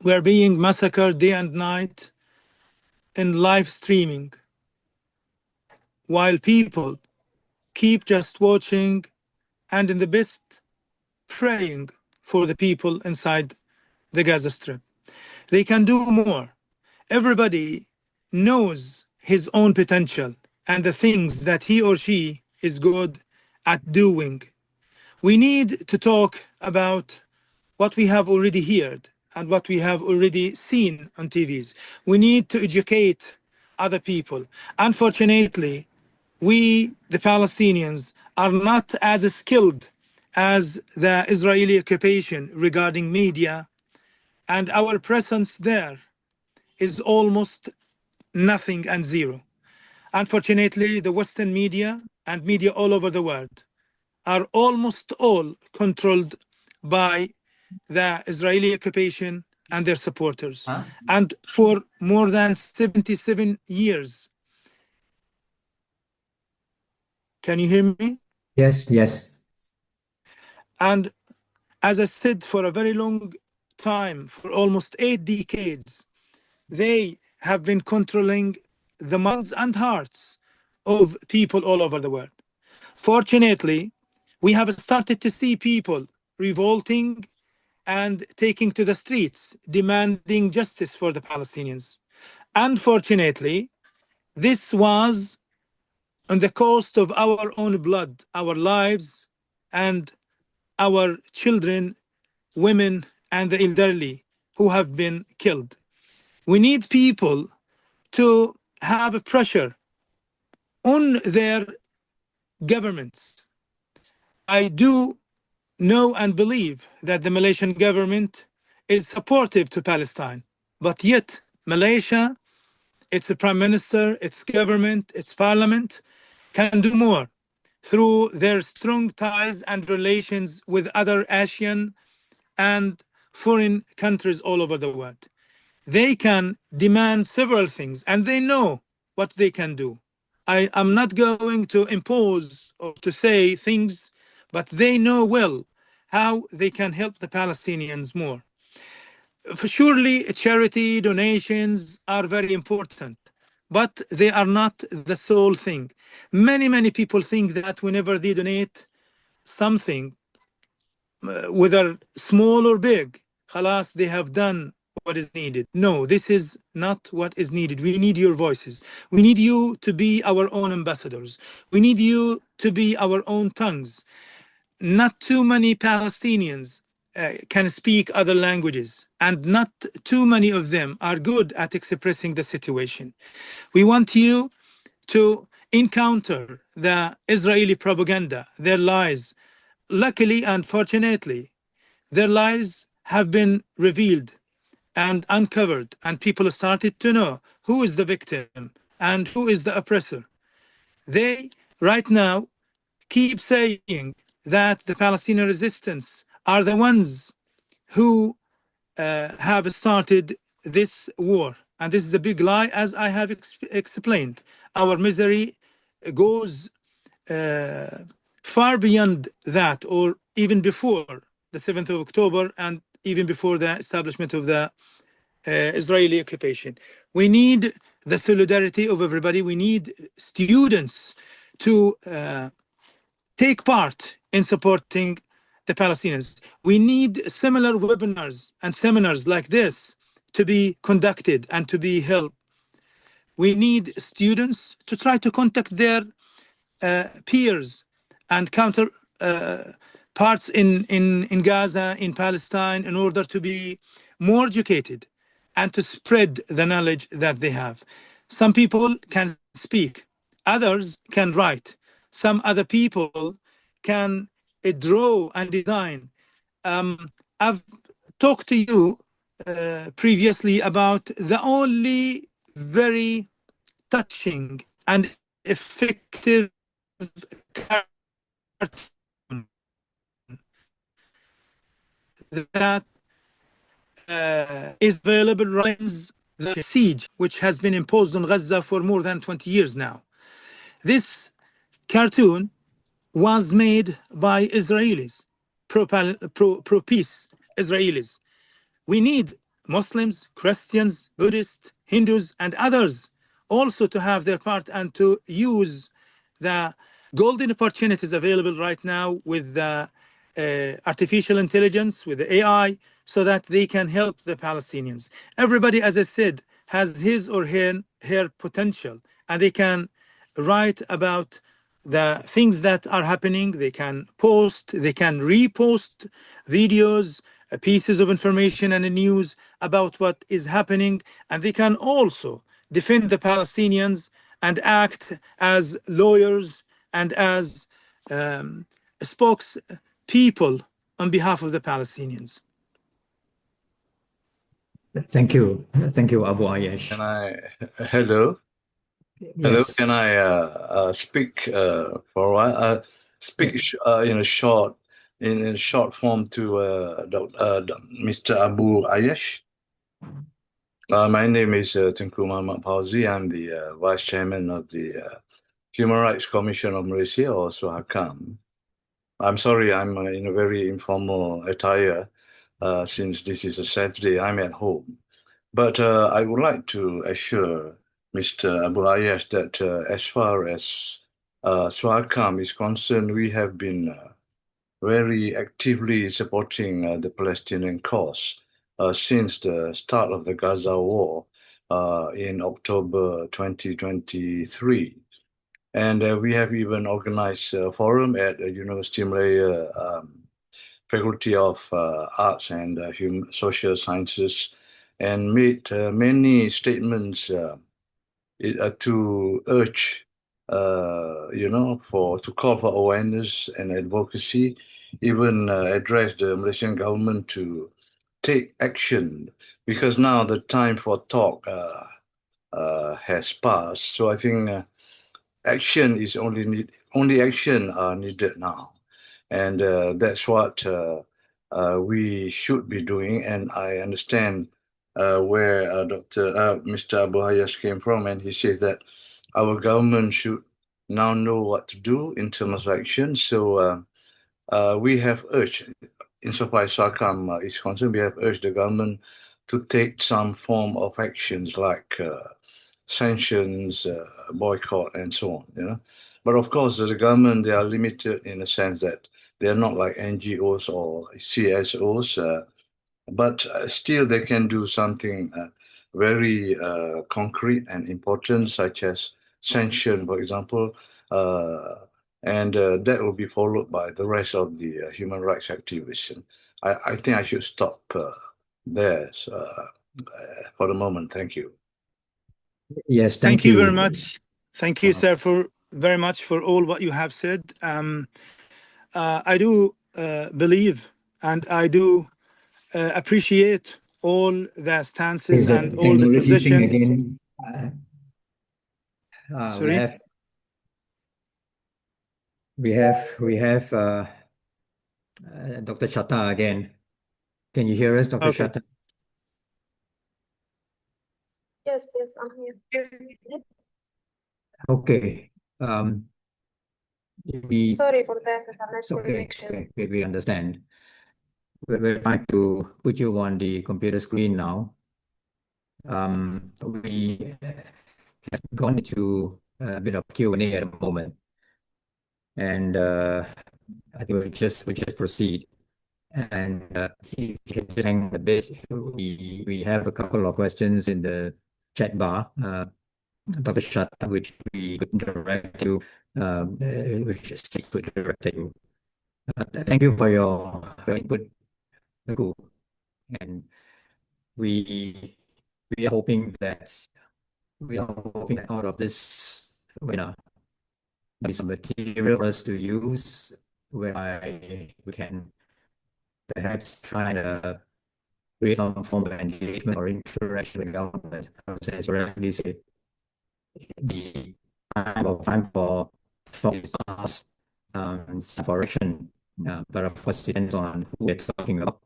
We're being massacred day and night in live streaming, while people keep just watching and in the best praying for the people inside the Gaza Strip. They can do more. Everybody knows his own potential and the things that he or she is good at doing. We need to talk about what we have already heard and what we have already seen on TVs. We need to educate other people. Unfortunately, we, the Palestinians, are not as skilled as the Israeli occupation regarding media, and our presence there is almost nothing and zero. Unfortunately, the Western media and media all over the world are almost all controlled by the Israeli occupation and their supporters. And for more than 77 years. Can you hear me? Yes, yes. And as I said, for a very long time, for almost 8 decades, they have been controlling the minds and hearts of people all over the world. Fortunately, we have started to see people revolting and taking to the streets, demanding justice for the Palestinians. Unfortunately, this was on the cost of our own blood, our lives, and our children, women, and the elderly who have been killed. We need people to have a pressure on their governments. I do know and believe that the Malaysian government is supportive to Palestine, but yet Malaysia, its prime minister, its government, its parliament can do more through their strong ties and relations with other Asian and foreign countries all over the world. They can demand several things and they know what they can do. I am not going to impose or to say things, but they know well how they can help the Palestinians more. For surely charity donations are very important, but they are not the sole thing. Many people think that whenever they donate something, whether small or big, khalas, they have done what is needed. No, this is not what is needed. We need your voices. We need you to be our own ambassadors. We need you to be our own tongues. Not too many Palestinians can speak other languages, and not too many of them are good at expressing the situation. We want you to encounter the Israeli propaganda, their lies. Luckily and fortunately, their lies have been revealed and uncovered, and people started to know who is the victim and who is the oppressor. They, right now, keep saying that the Palestinian resistance are the ones who have started this war. And this is a big lie, as I have explained. Our misery goes far beyond that, or even before the 7th of October and even before the establishment of the Israeli occupation. We need the solidarity of everybody. We need students to take part in supporting the Palestinians. We need similar webinars and seminars like this to be conducted and to be held. We need students to try to contact their peers and counter parts in Gaza, in Palestine, in order to be more educated and to spread the knowledge that they have. Some people can speak, others can write, some other people can draw and design. I've talked to you previously about the only very touching and effective cartoon that is available right now, the siege which has been imposed on Gaza for more than 20 years now. This cartoon was made by Israelis, pro-peace Israelis. We need Muslims, Christians, Buddhists, Hindus, and others also to have their part and to use the golden opportunities available right now with the artificial intelligence, with the AI, so that they can help the Palestinians. Everybody, as I said, has his or her potential, and they can write about the things that are happening. They can post, they can repost videos, pieces of information and news about what is happening, and they can also defend the Palestinians and act as lawyers and as spokespeople on behalf of the Palestinians. Thank you, Abu Ayash. Can I? Hello. Hello. Yes. Can I speak for a while? Speak Yes. in short form to Mr. Abu Ayash. My name is Tengku Muhammad Fauzi. I'm the Vice Chairman of the Human Rights Commission of Malaysia, also HAKAM. I'm sorry, I'm in a very informal attire since this is a Saturday. I'm at home. But I would like to assure Mr. Abu Ayyash that as far as SWACAM is concerned, we have been very actively supporting the Palestinian cause since the start of the Gaza war in October 2023. And we have even organized a forum at the University of Malaya Faculty of Arts and Social Sciences and made many statements to urge, to call for awareness and advocacy, even address the Malaysian government to take action, because now the time for talk has passed. So I think action is only action are needed now, and that's what we should be doing. And I understand where Mr. Abu Hayyash came from, and he says that our government should now know what to do in terms of action. So we have urged, insofar as SACAM is concerned, we have urged the government to take some form of actions like sanctions, boycott, and so on. But of course, the government, they are limited in the sense that they are not like NGOs or CSOs, but still they can do something very concrete and important, such as sanction, for example, and that will be followed by the rest of the human rights activists. I think I should stop there for the moment. Thank you. Yes, thank you very much. Thank you, sir, very much for all what you have said. I do believe and I do appreciate all the stances and all the positions. Again? Sorry? We have Dr. Shatha again. Can you hear us, Dr. Okay. Shatha? Yes, I'm here. Okay. Sorry for that. It's okay. We understand. We're trying to put you on the computer screen now. We have gone into a bit of Q&A at the moment, and I think we'll just proceed. And if you can just hang a bit, we have a couple of questions in the chat bar, Dr. Shatha, which we could direct to, which is secret direct to you. Thank you for your input. Cool. And we are hoping that out of this webinar, there is some material for us to use where we can perhaps try to create some form of engagement or interaction with government. As you rightly say, the time for is past, for action, but of course it depends on who we're talking about.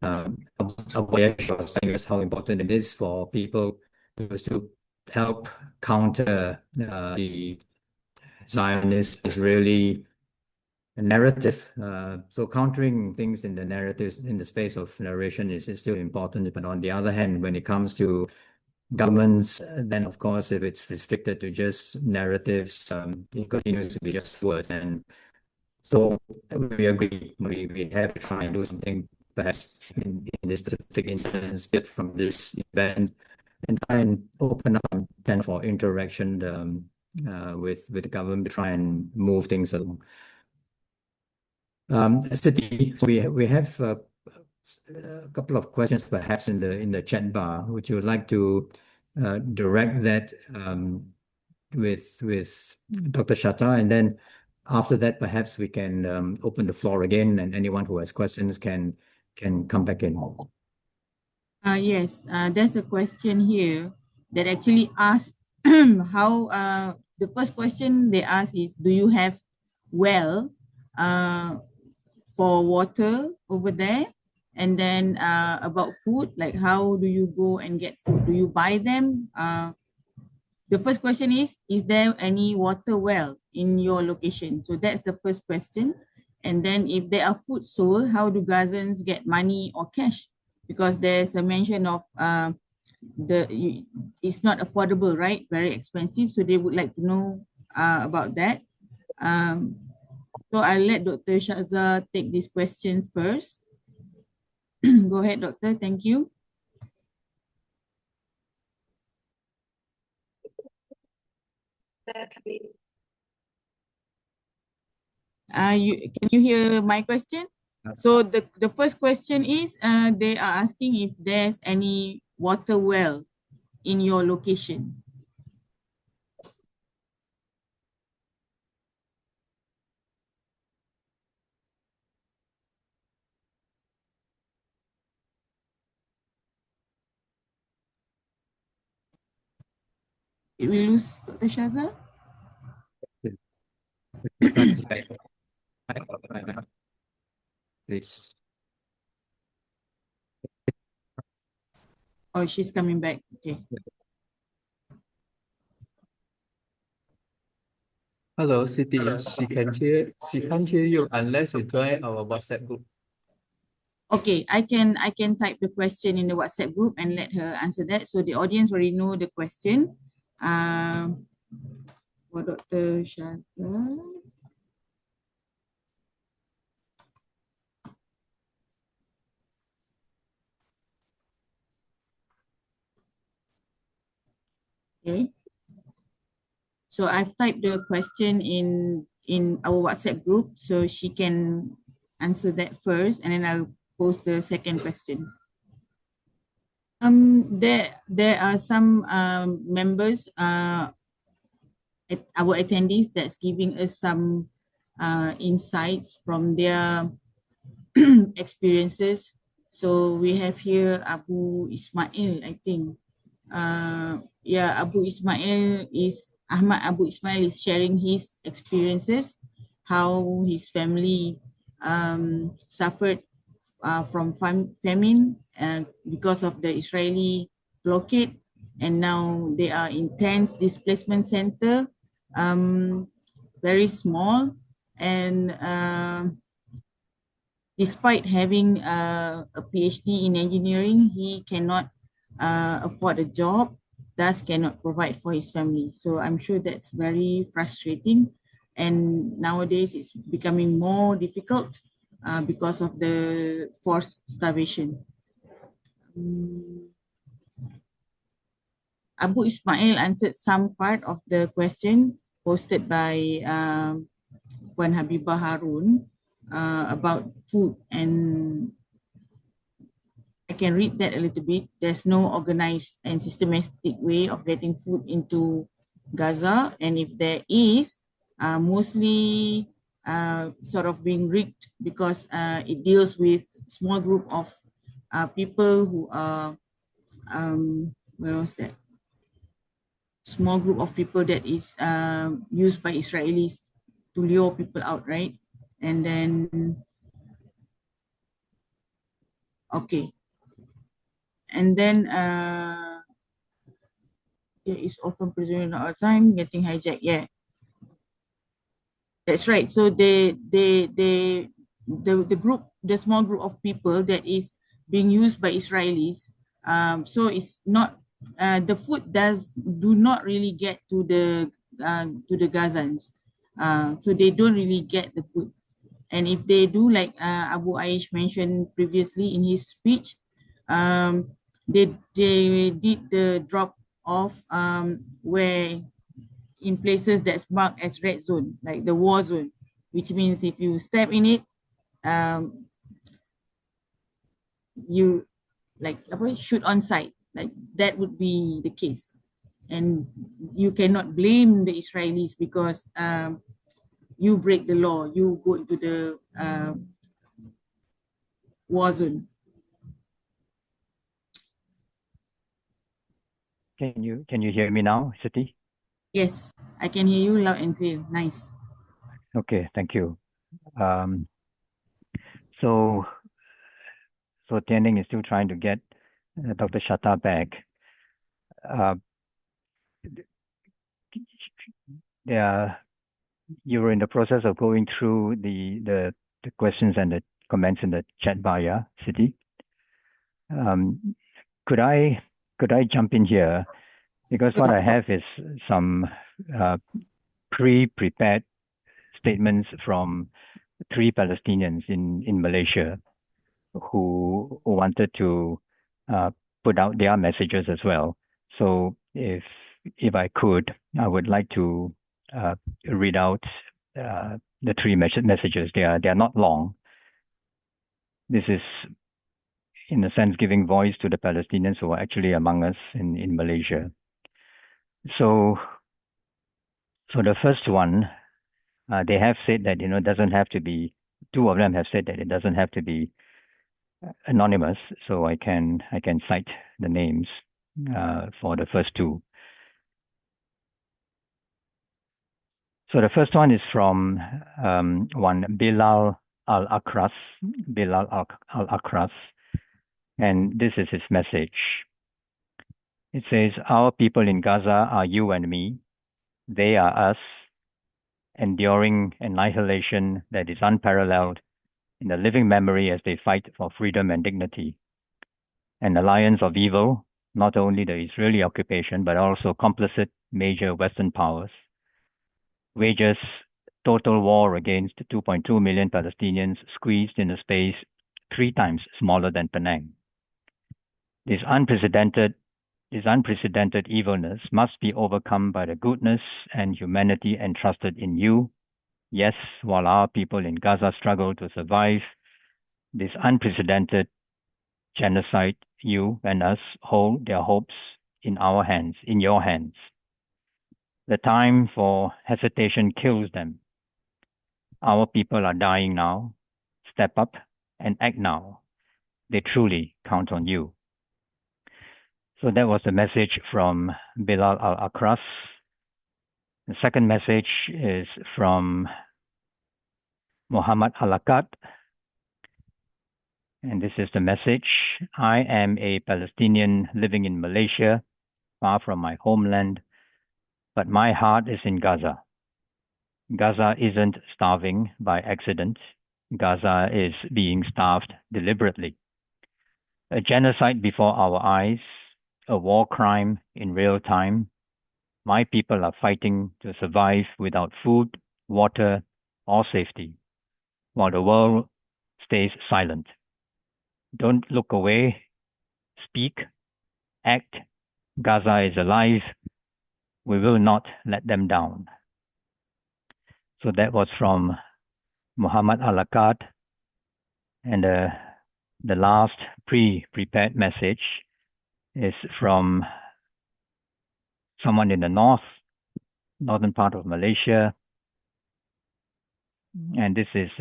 Ayyash was telling us how important it is for people to help counter the Zionist Israeli narrative. So countering things in the narratives in the space of narration is still important. But on the other hand, when it comes to governments, then of course, if it's restricted to just narratives, it continues to be just words. And so we agree, we have to try and do something perhaps in this specific instance, get from this event and try and open up then for interaction with the government to try and move things along. Siti, so we have a couple of questions perhaps in the chat bar. Would you like to direct that with Dr. Shatha, and then after that perhaps we can open the floor again, and anyone who has questions can come back in. Yes, there's a question here that actually asks how the first question they ask is, do you have well for water over there? And then about food, like how do you go and get food? Do you buy them? The first question is there any water well in your location? So that's the first question. And then if there are food sold, how do Gazans get money or cash because there's a mention of it's not affordable, right? Very expensive. So they would like to know about that. So I'll let Dr. Shahza take these questions first. Go ahead, Doctor. Thank you. Can you hear my question? So the first question is they are asking if there's any water well in your location. Did we lose Dr. Shahza? Please. Oh, she's coming back. Okay. Hello, Siti. She can't hear you unless you join our WhatsApp group. Okay, I can type the question in the WhatsApp group and let her answer that. So the audience already know the question. For Dr. Shatha. Okay. So I've typed the question in our WhatsApp group, so she can answer that first, and then I'll post the second question. There are some members, our attendees, that's giving us some insights from their experiences. So we have here Abu Ismail, I think. Yeah, Ahmad Abu Ismail is sharing his experiences, how his family suffered from famine because of the Israeli blockade, and now they are in tents displacement center, very small, and despite having a PhD in engineering, he cannot afford a job, thus cannot provide for his family. So I'm sure that's very frustrating. And nowadays it's becoming more difficult because of the forced starvation. Abu Ismail answered some part of the question posted by Puan Habibah Harun about food, and I can read that a little bit. There's no organized and systematic way of getting food into Gaza, and if there is, mostly sort of being rigged because it deals with small group of people who are, where was that? Small group of people that is used by Israelis to lure people out, right? And then, okay. And then it is often presuming our time getting hijacked. Yeah, that's right. So the group, the small group of people that is being used by Israelis. So it's not the food do not really get to the Gazans. So they don't really get the food. And if they do, like Abu Aish mentioned previously in his speech, they did the drop off where in places that's marked as red zone, like the war zone, which means if you step in it, you shoot on sight, like that would be the case. And you cannot blame the Israelis because you break the law, you go into the war zone. Can you hear me now, Siti? Yes, I can hear you loud and clear. Nice. Okay, thank you. So Tianling is still trying to get Dr. Shatha back. You were in the process of going through the questions and the comments in the chat bar, yeah, Siti? Could I jump in here? Because what I have is some pre-prepared statements from 3 Palestinians in Malaysia who wanted to put out their messages as well. So if I could, I would like to read out the 3 messages. They are not long. This is, in a sense, giving voice to the Palestinians who are actually among us in Malaysia. So the first one, they have said that, it doesn't have to be, 2 of them have said that it doesn't have to be anonymous. So I can cite the names for the first 2. So the first one is from one Bilal Al-Akras, and this is his message. It says, "Our people in Gaza are you and me. They are us, enduring annihilation that is unparalleled in the living memory as they fight for freedom and dignity. An alliance of evil, not only the Israeli occupation, but also complicit major Western powers, wages total war against 2.2 million Palestinians squeezed in a space 3 times smaller than Penang. This unprecedented evilness must be overcome by the goodness and humanity entrusted in you. Yes, while our people in Gaza struggle to survive this unprecedented genocide, you and us hold their hopes in our hands, in your hands. The time for hesitation kills them. Our people are dying now. Step up and act now. They truly count on you." So that was the message from Bilal Al-Akras. The second message is from Muhammad Alakat. And this is the message. "I am a Palestinian living in Malaysia, far from my homeland, but my heart is in Gaza. Gaza isn't starving by accident. Gaza is being starved deliberately. A genocide before our eyes, a war crime in real time. My people are fighting to survive without food, water, or safety, while the world stays silent. Don't look away. Speak. Act. Gaza is alive. We will not let them down." So that was from Muhammad Alakat. And the last pre-prepared message is from someone in the northern part of Malaysia. And this is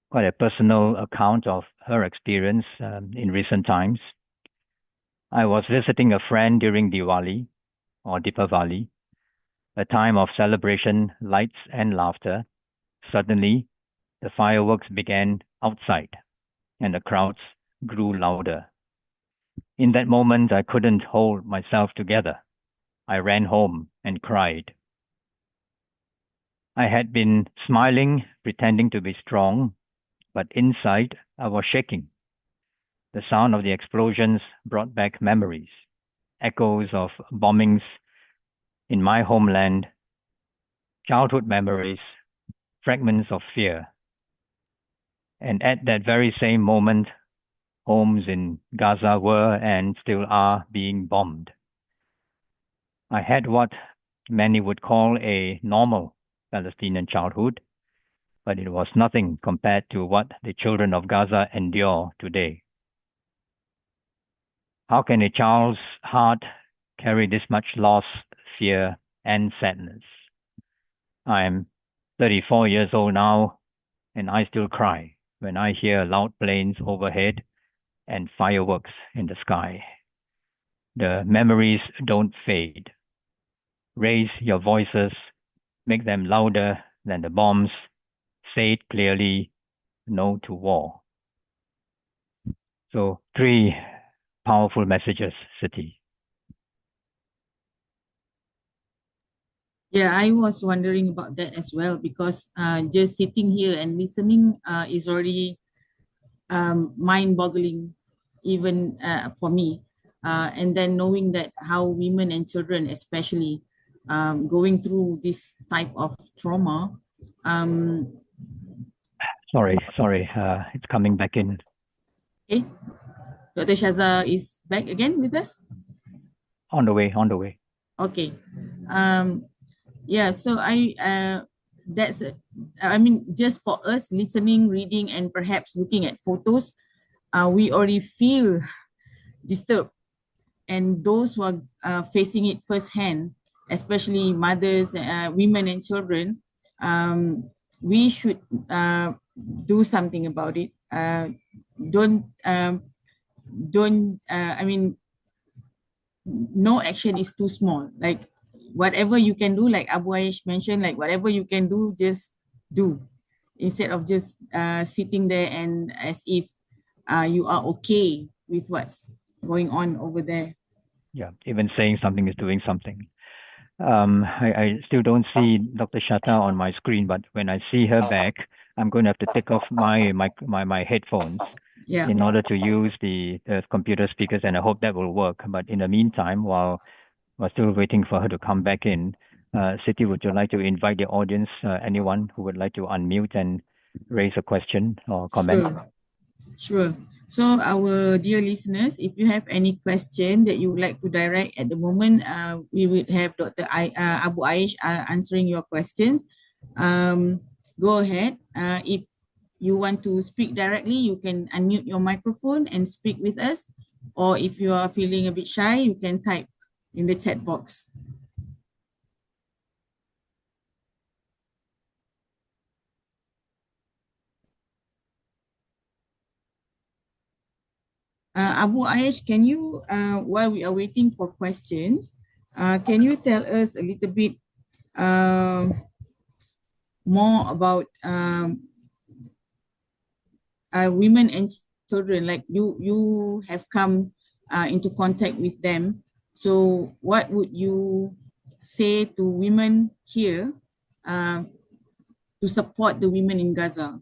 quite a personal account of her experience in recent times. "I was visiting a friend during Diwali or Deepavali, a time of celebration, lights and laughter. Suddenly, the fireworks began outside and the crowds grew louder. In that moment, I couldn't hold myself together. I ran home and cried. I had been smiling, pretending to be strong, but inside I was shaking. The sound of the explosions brought back memories, echoes of bombings in my homeland, childhood memories, fragments of fear. And at that very same moment, homes in Gaza were and still are being bombed. I had what many would call a normal Palestinian childhood, but it was nothing compared to what the children of Gaza endure today. How can a child's heart carry this much loss, fear, and sadness? I am 34 years old now, and I still cry when I hear loud planes overhead and fireworks in the sky. The memories don't fade. Raise your voices, make them louder than the bombs. Say it clearly, no to war. So 3 powerful messages, Siti. Yeah, I was wondering about that as well, because just sitting here and listening is already mind-boggling. even for me. And then knowing that how women and children especially going through this type of trauma. Sorry, it's coming back in. Okay, Dr. Shaza is back again with us? On the way. Okay. Yeah, so that's, I mean, just for us listening, reading, and perhaps looking at photos, we already feel disturbed. And those who are facing it firsthand, especially mothers, women and children, we should do something about it. I mean, no action is too small. Like whatever you can do, like Abu Aish mentioned, like whatever you can do, just do, instead of just sitting there and as if you are okay with what's going on over there. Yeah, even saying something is doing something. I still don't see Dr. Shatha on my screen, but when I see her back, I'm going to have to take off my headphones in order to use the computer speakers, and I hope that will work. But in the meantime, while we're still waiting for her to come back in, Siti, would you like to invite the audience, anyone who would like to unmute and raise a question or comment? Sure. So our dear listeners, if you have any question that you would like to direct at the moment, we would have Dr. Abu Aish answering your questions. Go ahead. If you want to speak directly, you can unmute your microphone and speak with us. Or if you are feeling a bit shy, you can type in the chat box. Abu Aish, can you, while we are waiting for questions, can you tell us a little bit more about women and children? Like you have come into contact with them. So what would you say to women here to support the women in Gaza?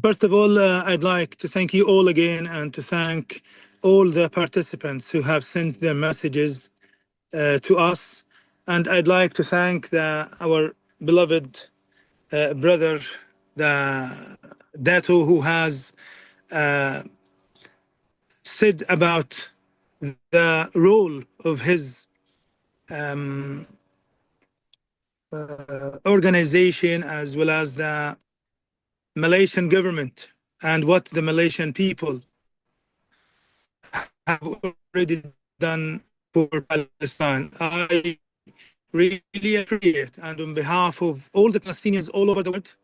First of all, I'd like to thank you all again and to thank all the participants who have sent their messages to us. And I'd like to thank our beloved brother, the Dato, who has said about the role of his organization as well as the Malaysian government and what the Malaysian people have already done for Palestine. I really appreciate, and on behalf of all the Palestinians all over the world,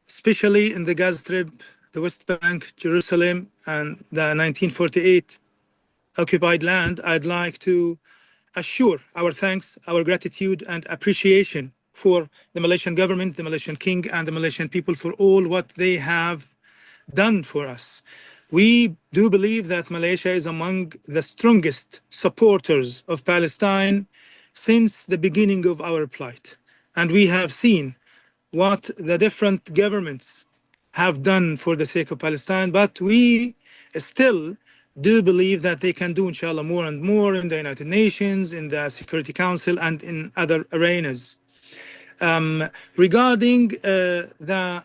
especially in the Gaza Strip, the West Bank, Jerusalem, and the 1948 occupied land, I'd like to assure our thanks, our gratitude, and appreciation for the Malaysian government, the Malaysian king, and the Malaysian people for all what they have done for us. We do believe that Malaysia is among the strongest supporters of Palestine since the beginning of our plight. And we have seen what the different governments have done for the sake of Palestine, but we still do believe that they can do, inshallah, more and more in the United Nations, in the Security Council, and in other arenas. Regarding the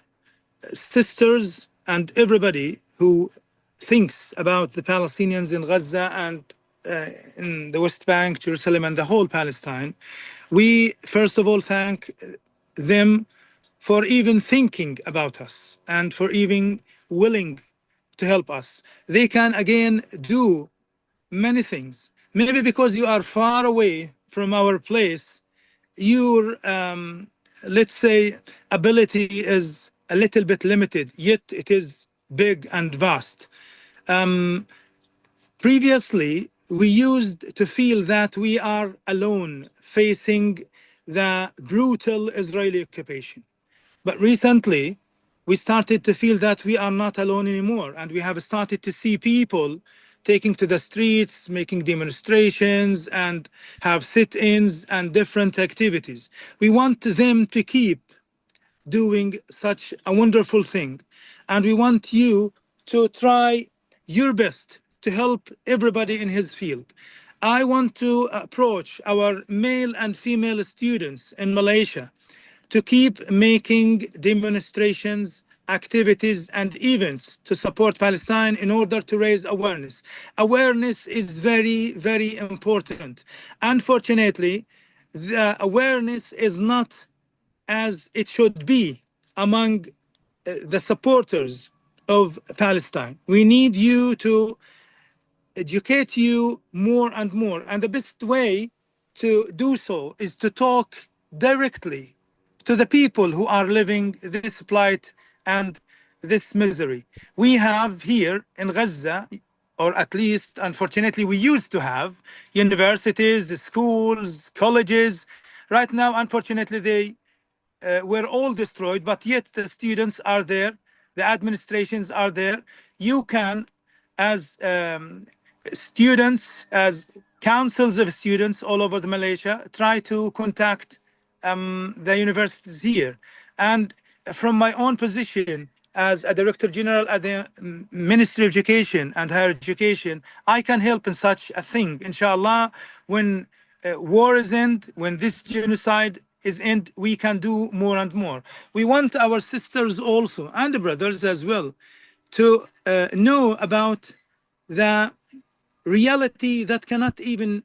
sisters and everybody who thinks about the Palestinians in Gaza and in the West Bank, Jerusalem, and the whole Palestine, we first of all thank them for even thinking about us and for even willing to help us. They can again do many things. Maybe because you are far away from our place, your let's say ability is a little bit limited, yet it is big and vast. Previously, we used to feel that we are alone facing the brutal Israeli occupation. But recently, we started to feel that we are not alone anymore. And we have started to see people taking to the streets, making demonstrations, and have sit-ins and different activities. We want them to keep doing such a wonderful thing. And we want you to try your best to help everybody in his field. I want to approach our male and female students in Malaysia to keep making demonstrations, activities, and events to support Palestine in order to raise awareness. Awareness is very, very important. Unfortunately, the awareness is not as it should be among the supporters of Palestine. We need you to educate you more and more. And the best way to do so is to talk directly to the people who are living this plight and this misery. We have here in Gaza, or at least, unfortunately, we used to have universities, schools, colleges. Right now, unfortunately, they were all destroyed, but yet the students are there, the administrations are there. You can, as students, as councils of students all over the Malaysia, try to contact the universities here. And from my own position as a Director General at the Ministry of Education and Higher Education, I can help in such a thing. Inshallah, when war is end, when this genocide is end, we can do more and more. We want our sisters also, and brothers as well, to know about the reality that cannot even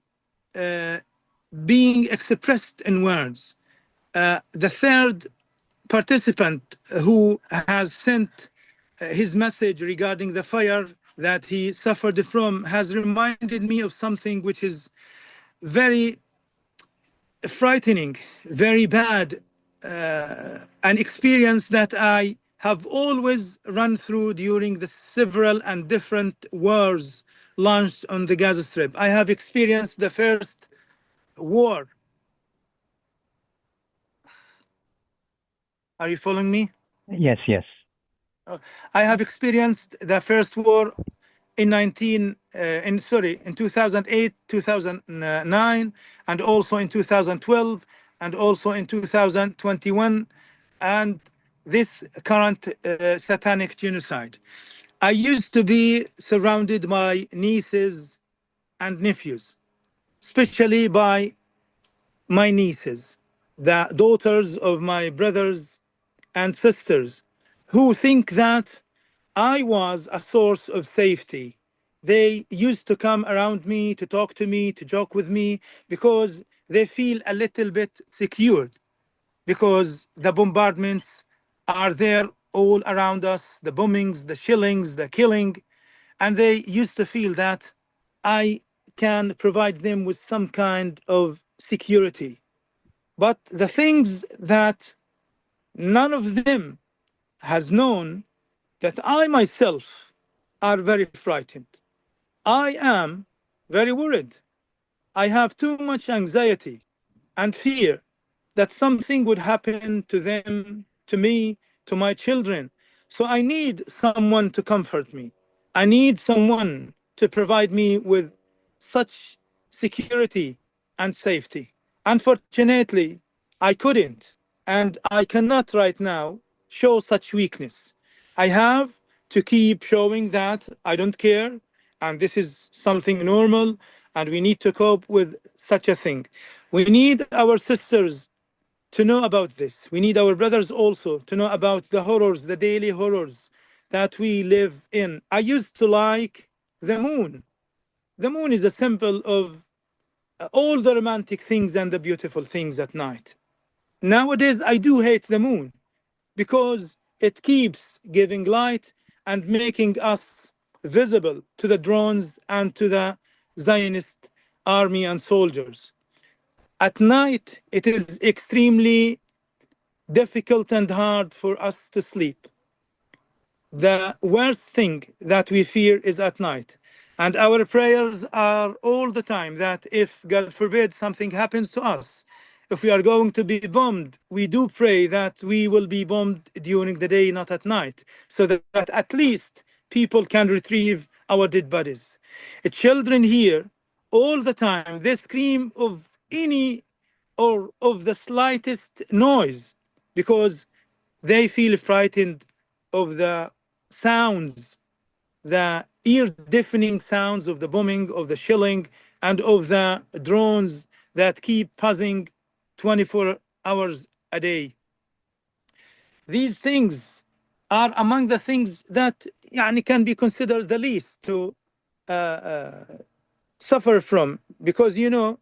being expressed in words. The third participant who has sent his message regarding the fire that he suffered from has reminded me of something which is very frightening, very bad, an experience that I have always run through during the several and different wars launched on the Gaza Strip. I have experienced the first war. Are you following me? Yes, yes. I have experienced the first war in 2008, 2009, and also in 2012, and also in 2021, and this current satanic genocide. I used to be surrounded by nieces and nephews, especially by my nieces, the daughters of my brothers and sisters, who think that I was a source of safety. They used to come around me, to talk to me, to joke with me, because they feel a little bit secured, because the bombardments are there all around us, the bombings, the shellings, the killing, and they used to feel that I can provide them with some kind of security. But the things that none of them has known, that I myself are very frightened. I am very worried. I have too much anxiety and fear that something would happen to them, to me, to my children. So I need someone to comfort me. I need someone to provide me with such security and safety. Unfortunately, I couldn't, and I cannot right now show such weakness. I have to keep showing that I don't care, and this is something normal, and we need to cope with such a thing. We need our sisters to know about this. We need our brothers also to know about the horrors, the daily horrors that we live in. I used to like the moon. The moon is a symbol of all the romantic things and the beautiful things at night. Nowadays, I do hate the moon because it keeps giving light and making us visible to the drones and to the Zionist army and soldiers. At night, it is extremely difficult and hard for us to sleep. The worst thing that we fear is at night. And our prayers are all the time that if, God forbid, something happens to us, if we are going to be bombed, we do pray that we will be bombed during the day, not at night, so that at least people can retrieve our dead bodies. Children here, all the time, they scream of any or of the slightest noise, because They feel frightened of the sounds, the ear-deafening sounds of the bombing, of the shelling, and of the drones that keep buzzing 24 hours a day. These things are among the things that can be considered the least to suffer from, because the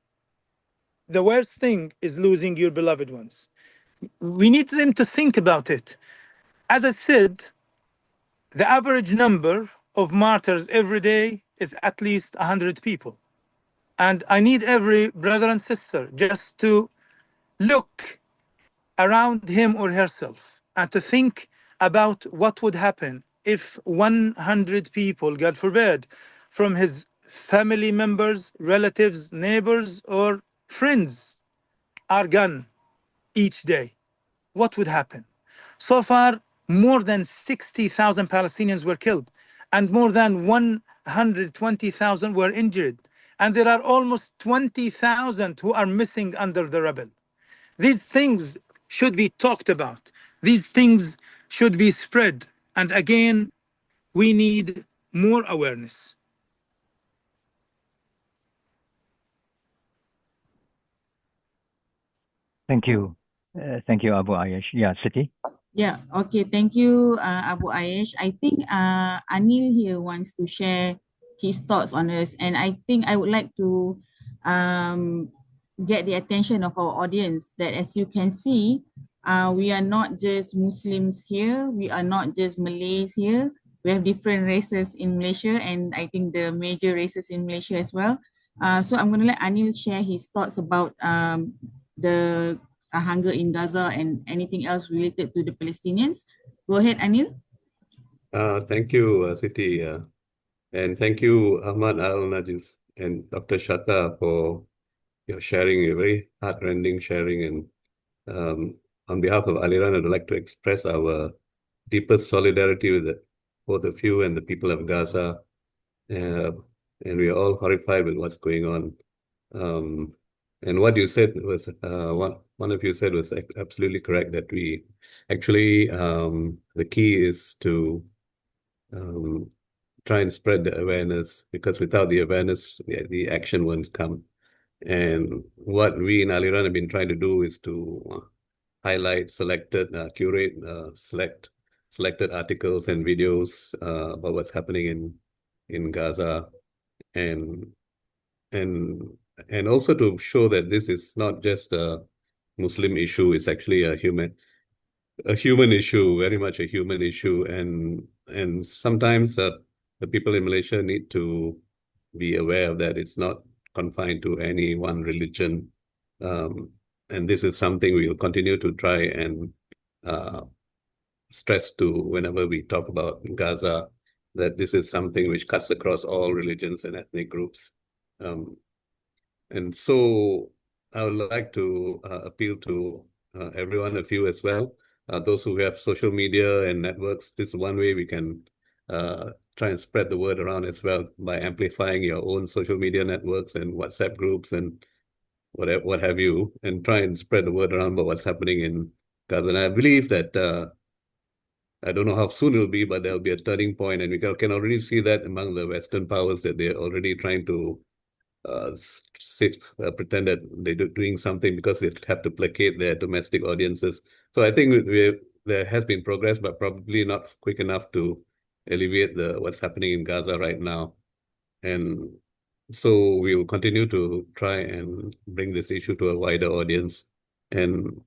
worst thing is losing your beloved ones. We need them to think about it. As I said, the average number of martyrs every day is at least 100 people. And I need every brother and sister just to look around him or herself and to think about what would happen if 100 people, God forbid, from his family members, relatives, neighbors, or friends are gone each day. What would happen? So far, more than 60,000 Palestinians were killed and more than 120,000 were injured. And there are almost 20,000 who are missing under the rubble. These things should be talked about. These things should be spread. And again, we need more awareness. Thank you. Thank you, Abu Ayyash. Yeah, Siti. Yeah, okay, thank you, Abu Ayyash. I think Anil here wants to share his thoughts on this, and I think I would like to get the attention of our audience that, as you can see, we are not just Muslims here, we are not just Malays here, we have different races in Malaysia, and I think the major races in Malaysia as well. So I'm going to let Anil share his thoughts about the hunger in Gaza and anything else related to the Palestinians. Go ahead, Anil. Thank you, Siti, and thank you, Ahmed Alnajjar and Dr. Shatha, for your sharing, a very heart-rending sharing. And on behalf of Aliran, I'd like to express our deepest solidarity with both of you and the people of Gaza. And we are all horrified with what's going on. And what you said was, one of you said was absolutely correct, that we actually, the key is to try and spread the awareness, because without the awareness, the action won't come. And what we in Aliran have been trying to do is to highlight selected, curate, selected articles and videos about what's happening in Gaza, and also to show that this is not just a Muslim issue, it's actually a human issue, very much a human issue. And sometimes the people in Malaysia need to be aware of that. It's not confined to any one religion. And this is something we will continue to try and stress to whenever we talk about Gaza, that this is something which cuts across all religions and ethnic groups. And so I would like to appeal to every one of you as well, those who have social media and networks. This is one way we can try and spread the word around as well, by amplifying your own social media networks and WhatsApp groups and what have you, and try and spread the word around about what's happening in Gaza. And I believe that, I don't know how soon it will be, but there'll be a turning point, and we can already see that among the Western powers, that they're already trying to pretend that they're doing something because they have to placate their domestic audiences. So I think there has been progress, but probably not quick enough to alleviate what's happening in Gaza right now. And so we will continue to try and bring this issue to a wider audience. And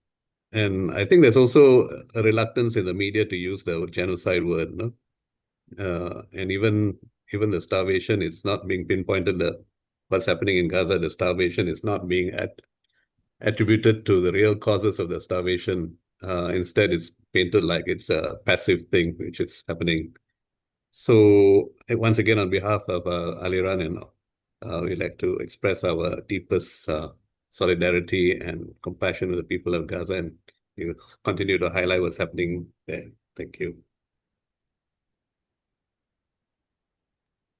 I think there's also a reluctance in the media to use the genocide word, no? And even the starvation, it's not being pinpointed that what's happening in Gaza, the starvation is not being attributed to the real causes of the starvation. Instead, it's painted like it's a passive thing which is happening. So once again, on behalf of Aliran, and we'd like to express our deepest solidarity and compassion with the people of Gaza, and we will continue to highlight what's happening there. Thank you.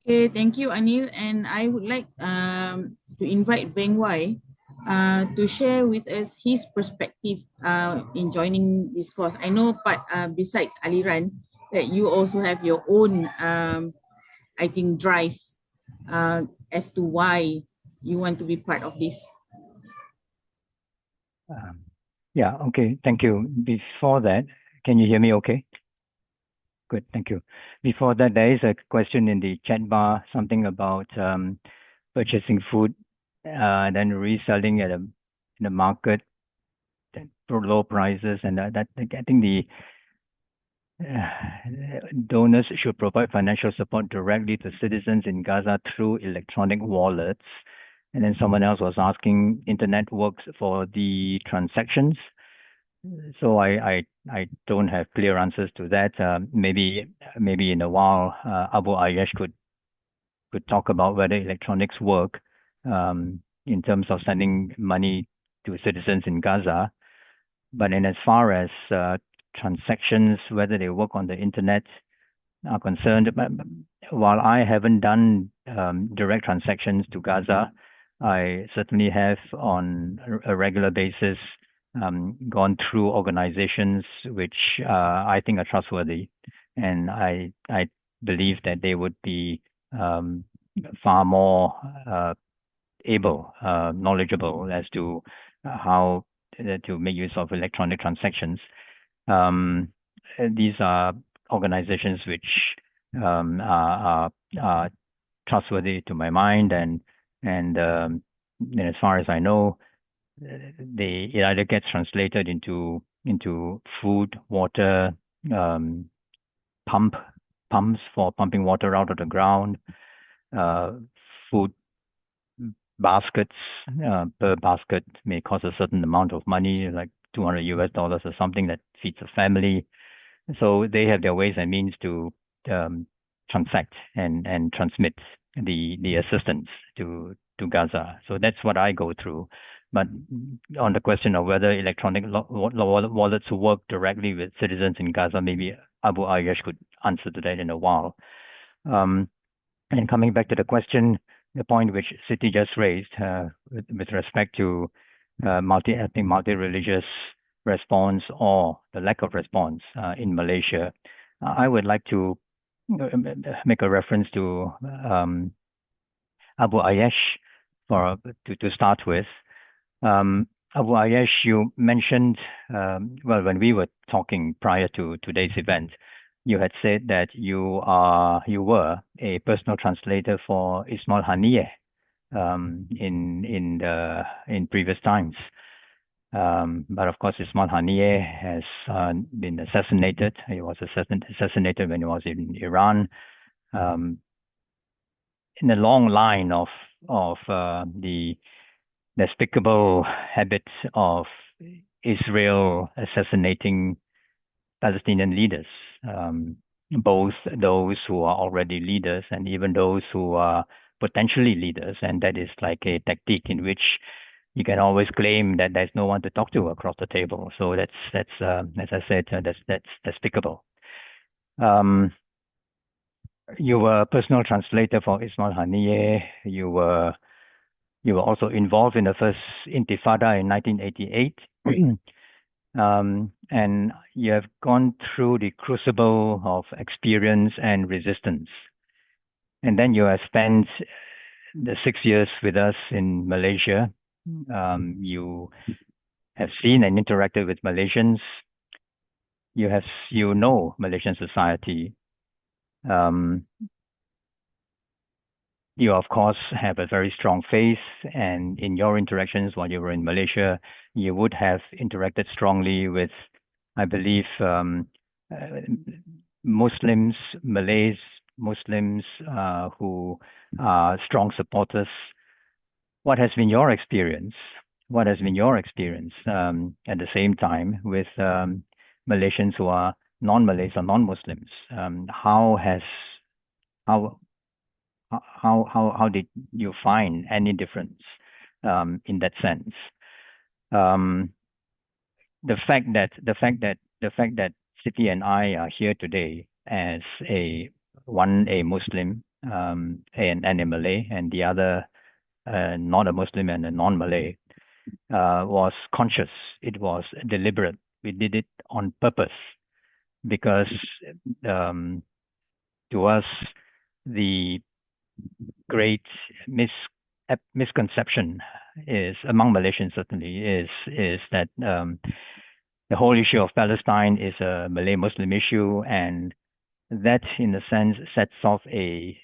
Okay, thank you, Anil. And I would like to invite Veng to share with us his perspective in joining this course. I know, but besides Aliran, that you also have your own, I think, drive as to why you want to be part of this. Yeah, okay, thank you. Before that, can you hear me okay? Good, thank you. Before that, there is a question in the chat bar, something about purchasing food, then reselling at in the market for low prices, and that I think the donors should provide financial support directly to citizens in Gaza through electronic wallets. And then someone else was asking, internet works for the transactions. So I don't have clear answers to that. Maybe in a while, Abu Ayyash could talk about whether electronics work in terms of sending money to citizens in Gaza. But in as far as transactions, whether they work on the internet, are concerned, while I haven't done direct transactions to Gaza, I certainly have on a regular basis gone through organizations which I think are trustworthy, and I believe that they would be far more knowledgeable as to how to make use of electronic transactions. These are organizations which are trustworthy to my mind, and as far as I know, it either gets translated into food, water, pumps for pumping water out of the ground, food baskets. Per basket may cost a certain amount of money, like $200 or something, that feeds a family. So they have their ways and means to transact and transmit the assistance to Gaza. So that's what I go through. But on the question of whether electronic wallets work directly with citizens in Gaza, maybe Abu Ayyash could answer to that in a while. And coming back to the question, the point which Siti just raised with respect to multi-ethnic, multi-religious response or the lack of response in Malaysia, I would like to make a reference to Abu Ayyash to start with. Abu Ayyash, you mentioned, well, when we were talking prior to today's event, you had said that you were a personal translator for Ismail Haniyeh in previous times. But of course, Ismail Haniyeh has been assassinated. He was assassinated when he was in Iran. In a long line of the despicable habits of Israel assassinating Palestinian leaders, both those who are already leaders and even those who are potentially leaders. And that is like a tactic in which you can always claim that there's no one to talk to across the table. So that's as I said, that's despicable. You were a personal translator for Ismail Haniyeh. You were also involved in the first Intifada in 1988. And you have gone through the crucible of experience and resistance. And then you have spent the 6 years with us in Malaysia. You have seen and interacted with Malaysians. You know Malaysian society. You, of course, have a very strong faith, and in your interactions while you were in Malaysia, you would have interacted strongly with, I believe, Muslims, Malays, Muslims who are strong supporters. What has been your experience? What has been your experience at the same time with Malaysians who are non-Malays or non-Muslims? How did you find any difference in that sense? The fact that Siti and I are here today as a Muslim and a Malay, and the other not a Muslim and a non-Malay, was conscious. It was deliberate. We did it on purpose because to us, the great misconception is among Malaysians certainly is that the whole issue of Palestine is a Malay-Muslim issue, and that, in a sense, sets off a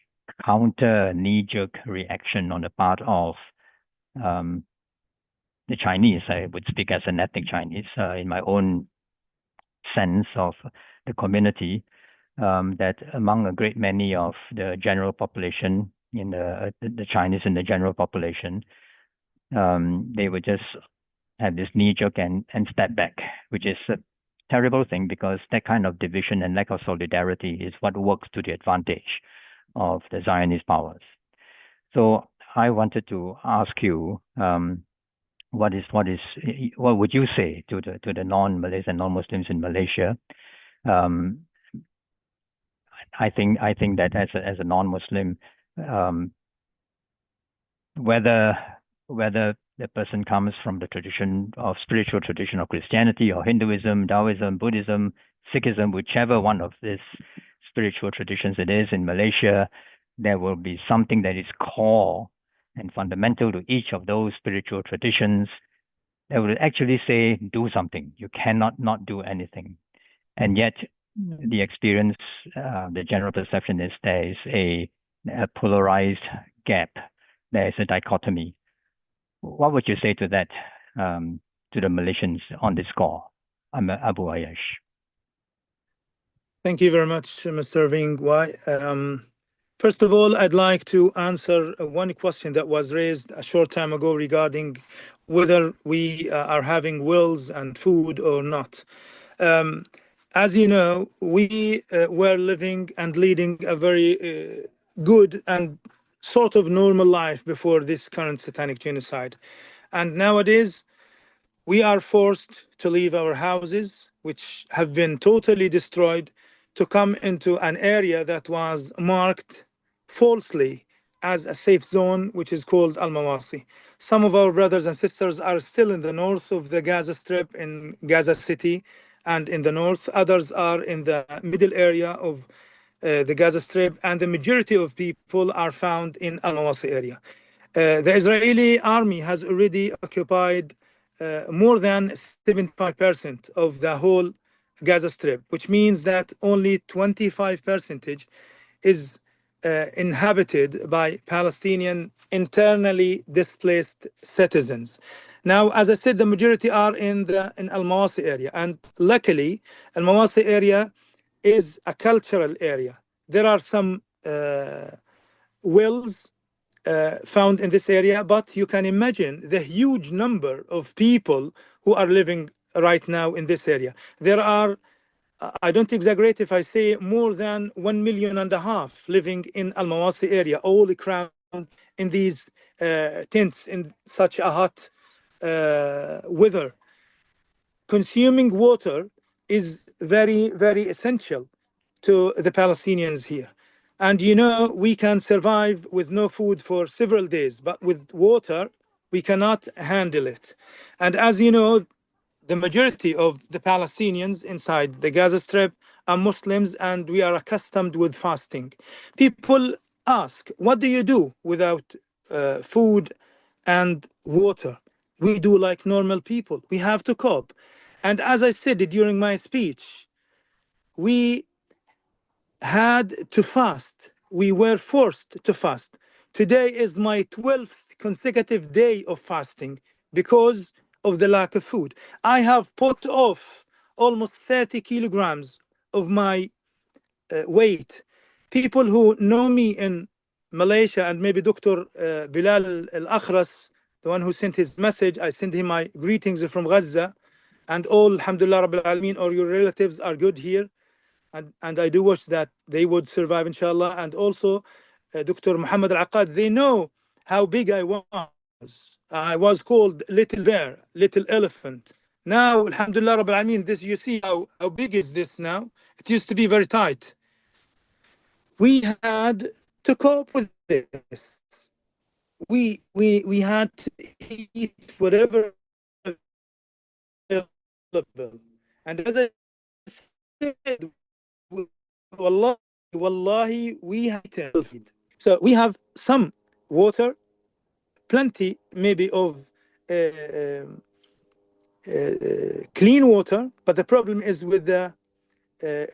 counter knee-jerk reaction on the part of the Chinese. I would speak as an ethnic Chinese in my own sense of the community, that among a great many of the general population, in the Chinese in the general population, they would just have this knee-jerk and step back, which is a terrible thing because that kind of division and lack of solidarity is what works to the advantage of the Zionist powers. So I wanted to ask you, what would you say to the non-Malays and non-Muslims in Malaysia? I think that as a non-Muslim, whether the person comes from the spiritual tradition of Christianity or Hinduism, Taoism, Buddhism, Sikhism, whichever one of these spiritual traditions it is in Malaysia, there will be something that is core and fundamental to each of those spiritual traditions that will actually say, do something. You cannot not do anything. And yet, the experience, the general perception is there is a polarized gap. There is a dichotomy. What would you say to that, to the Malaysians on this score? I'm Abu Ayash. Thank you very much, Mr. Veng. First of all, I'd like to answer one question that was raised a short time ago regarding whether we are having wills and food or not. As you know, we were living and leading a very good and sort of normal life before this current satanic genocide. And nowadays, we are forced to leave our houses, which have been totally destroyed, to come into an area that was marked falsely as a safe zone, which is called Al-Mawasi. Some of our brothers and sisters are still in the north of the Gaza Strip, in Gaza City, and in the north. Others are in the middle area of the Gaza Strip, and the majority of people are found in Al-Mawasi area. The Israeli army has already occupied more than 75% of the whole Gaza Strip, which means that only 25% is inhabited by Palestinian internally displaced citizens. Now, as I said, the majority are in Al-Mawasi area, and luckily, Al-Mawasi area is a cultural area. There are some wells found in this area, but you can imagine the huge number of people who are living right now in this area. There are, I don't exaggerate if I say, more than 1.5 million living in Al-Mawasi area, all crammed in these tents in such a hot weather. Consuming water is very, very essential to the Palestinians here. And you know, we can survive with no food for several days, but with water, we cannot handle it. And as you know, the majority of the Palestinians inside the Gaza Strip are Muslims, and we are accustomed with fasting. People ask, what do you do without food and water? We do like normal people. We have to cope. And as I said during my speech, we had to fast. We were forced to fast. Today is my 12th consecutive day of fasting because of the lack of food. I have put off almost 30 kilograms of my weight. People who know me in Malaysia, and maybe Dr. Bilal Al-Akhras, the one who sent his message, I send him my greetings from Gaza, and all, alhamdulillah, Rabbil Alameen, all your relatives are good here. And I do wish that they would survive, inshallah. And also, Dr. Muhammad Al-Aqad, they know how big I was. I was called Little Bear, Little Elephant. Now, alhamdulillah, Rabbil Alameen, this, you see how big is this now? It used to be very tight. We had to cope with this. we had to eat whatever available. And as I said, wallahi, we have to feed. So we have some water, plenty maybe of clean water, but the problem is with the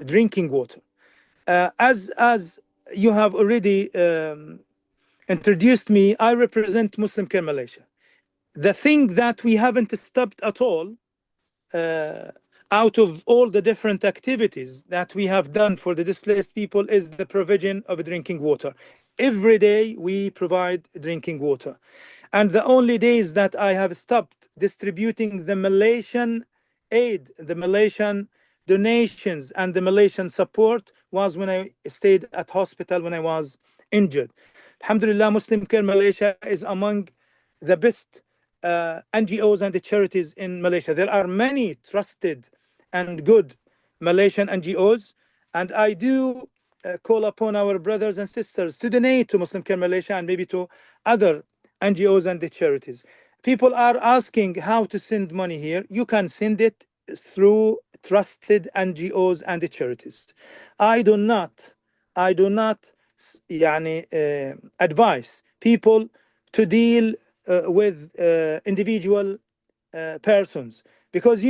drinking water. As you have already introduced me, I represent Muslim Care Malaysia. The thing that we haven't stopped at all, out of all the different activities that we have done for the displaced people, is the provision of drinking water. Every day we provide drinking water. And the only days that I have stopped distributing the Malaysian aid, the Malaysian donations, and the Malaysian support was when I stayed at hospital when I was injured. Alhamdulillah, Muslim Care Malaysia is among the best NGOs and the charities in Malaysia. There are many trusted and good Malaysian NGOs, and I do call upon our brothers and sisters to donate to Muslim Care Malaysia and maybe to other NGOs and the charities. People are asking how to send money here. You can send it through trusted NGOs and the charities. I do not advise people to deal with individual persons, because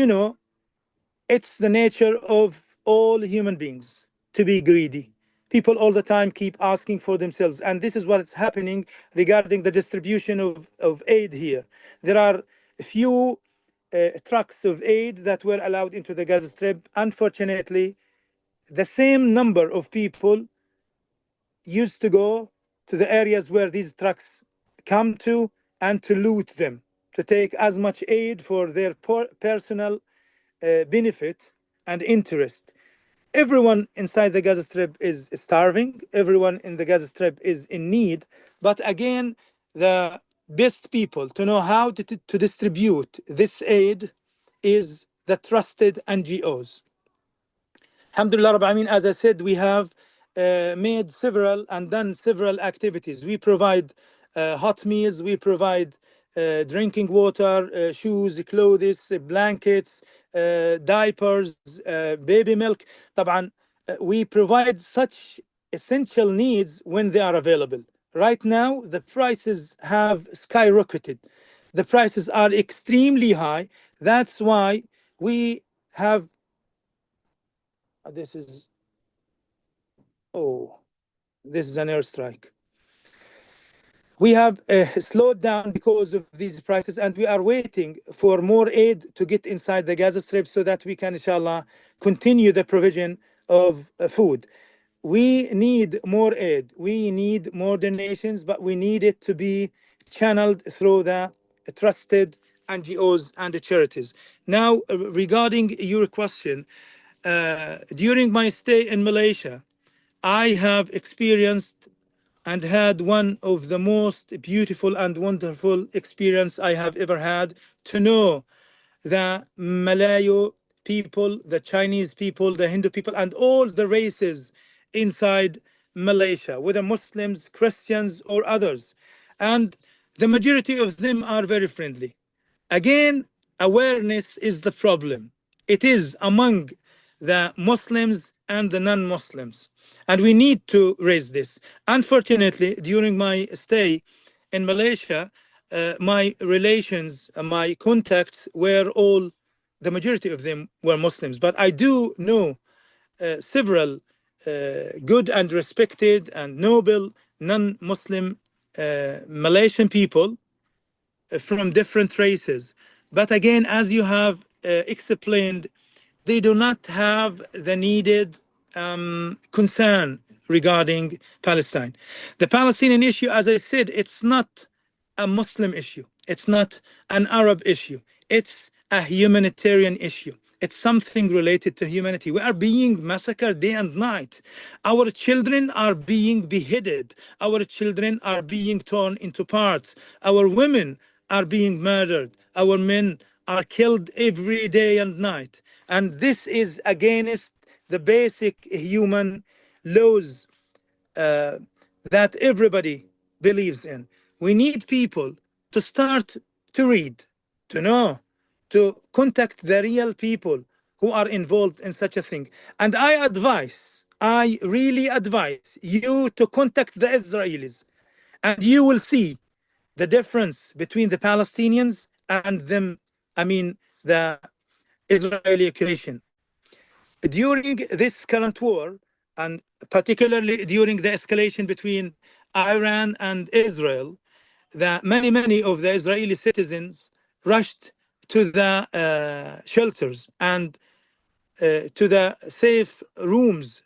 it's the nature of all human beings to be greedy. People all the time keep asking for themselves, and this is what's happening regarding the distribution of aid here. There are a few trucks of aid that were allowed into the Gaza Strip. Unfortunately, the same number of people used to go to the areas where these trucks come to and to loot them, to take as much aid for their personal benefit and interest. Everyone inside the Gaza Strip is starving. Everyone in the Gaza Strip is in need. But again, the best people to know how to distribute this aid is the trusted NGOs. Alhamdulillah Rabbil Alameen, as I said, we have made several and done several activities. We provide hot meals, we provide drinking water, shoes, clothes, blankets, diapers, baby milk. طبعا, we provide such essential needs when they are available. Right now, the prices have skyrocketed. The prices are extremely high. That's why we have this is an airstrike. We have slowed down because of these prices, and we are waiting for more aid to get inside the Gaza Strip so that we can, inshallah, continue the provision of food. We need more aid. We need more donations, but we need it to be channeled through the trusted NGOs and the charities. Now, regarding your question, during my stay in Malaysia, I have experienced and had one of the most beautiful and wonderful experience I have ever had, to know the Malayo people, the Chinese people, the Hindu people, and all the races inside Malaysia, whether Muslims, Christians, or others. And the majority of them are very friendly. Again, awareness is the problem. It is among the Muslims and the non-Muslims. And we need to raise this. Unfortunately, during my stay in Malaysia, my relations, my contacts were all, the majority of them were Muslims. But I do know several good and respected and noble non-Muslim Malaysian people from different races. But again, as you have explained, they do not have the needed concern regarding Palestine. The Palestinian issue, as I said, it's not a Muslim issue. It's not an Arab issue. It's a humanitarian issue. It's something related to humanity. We are being massacred day and night. Our children are being beheaded. Our children are being torn into parts. Our women are being murdered. Our men are killed every day and night. And this is against the basic human laws that everybody believes in. We need people to start to read, to know, to contact the real people who are involved in such a thing. And I really advise you to contact the Israelis, and you will see the difference between the Palestinians and them, the Israeli occupation. During this current war, and particularly during the escalation between Iran and Israel, many of the Israeli citizens rushed to the shelters and to the safe rooms,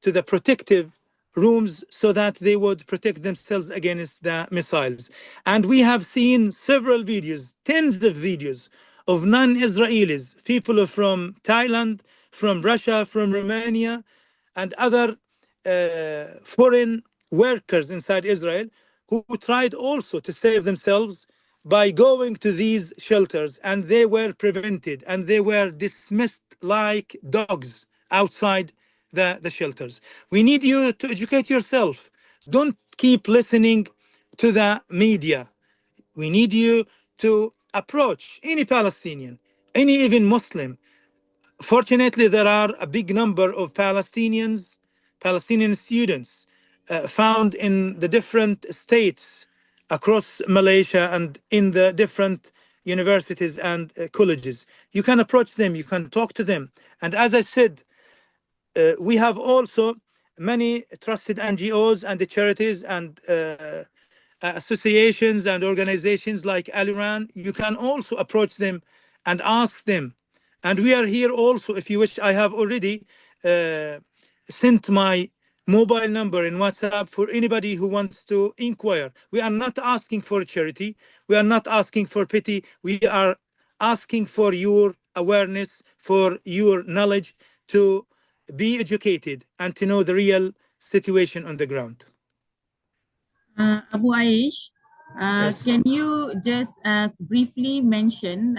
to the protective rooms, so that they would protect themselves against the missiles. And we have seen several videos, tens of videos of non-Israelis, people from Thailand, from Russia, from Romania, and other foreign workers inside Israel who tried also to save themselves by going to these shelters, and they were prevented and they were dismissed like dogs outside the shelters. We need you to educate yourself. Don't keep listening to the media. We need you to approach any Palestinian, any even Muslim. Fortunately, there are a big number of Palestinian students found in the different states across Malaysia and in the different universities and colleges. You can approach them, you can talk to them. And as I said, we have also many trusted NGOs and the charities and associations and organizations like Aliran. You can also approach them and ask them. And we are here also, if you wish. I have already sent my mobile number in WhatsApp for anybody who wants to inquire. We are not asking for charity. We are not asking for pity. We are asking for your awareness, for your knowledge, to be educated and to know the real situation on the ground. Abu Aish, Yes. can you just briefly mention,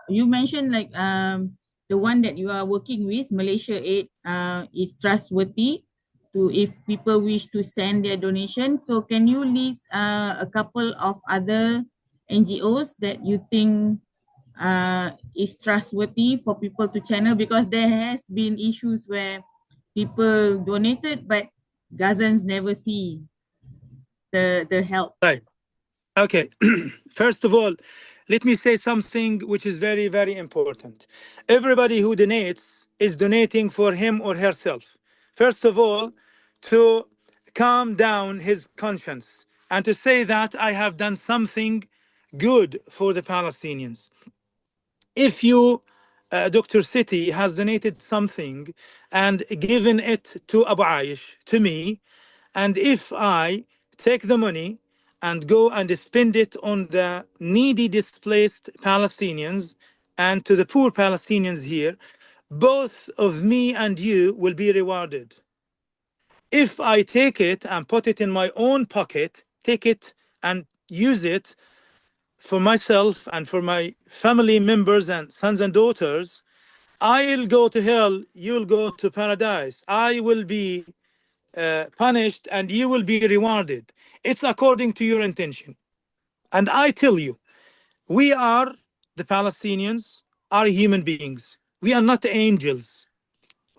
you mentioned like the one that you are working with, Malaysia Aid, is trustworthy to if people wish to send their donation. So can you list a couple of other NGOs that you think is trustworthy for people to channel? Because there has been issues where people donated, but Gazans never see the help. Right. Okay. First of all, let me say something which is very, very important. Everybody who donates is donating for him or herself. First of all, to calm down his conscience and to say that I have done something good for the Palestinians. If you, Dr. Siti, has donated something and given it to Abu Aish, to me, and if I take the money and go and spend it on the needy, displaced Palestinians and to the poor Palestinians here, both of me and you will be rewarded. If I take it and put it in my own pocket, take it and use it for myself and for my family members and sons and daughters, I'll go to hell, you'll go to paradise. I will be punished and you will be rewarded. It's according to your intention. And I tell you, we are, the Palestinians, are human beings. We are not angels.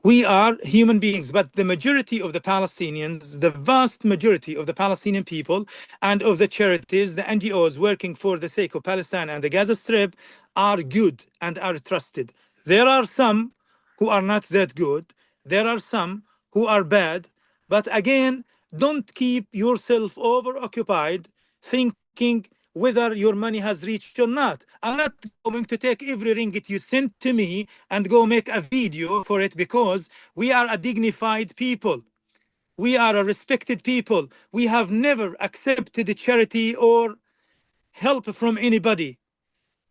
We are human beings, but the majority of the Palestinians, the vast majority of the Palestinian people and of the charities, the NGOs working for the sake of Palestine and the Gaza Strip are good and are trusted. There are some who are not that good. There are some who are bad. But again, don't keep yourself over-occupied thinking whether your money has reached or not. I'm not going to take every ringgit you sent to me and go make a video for it, because we are a dignified people. We are a respected people. We have never accepted charity or help from anybody.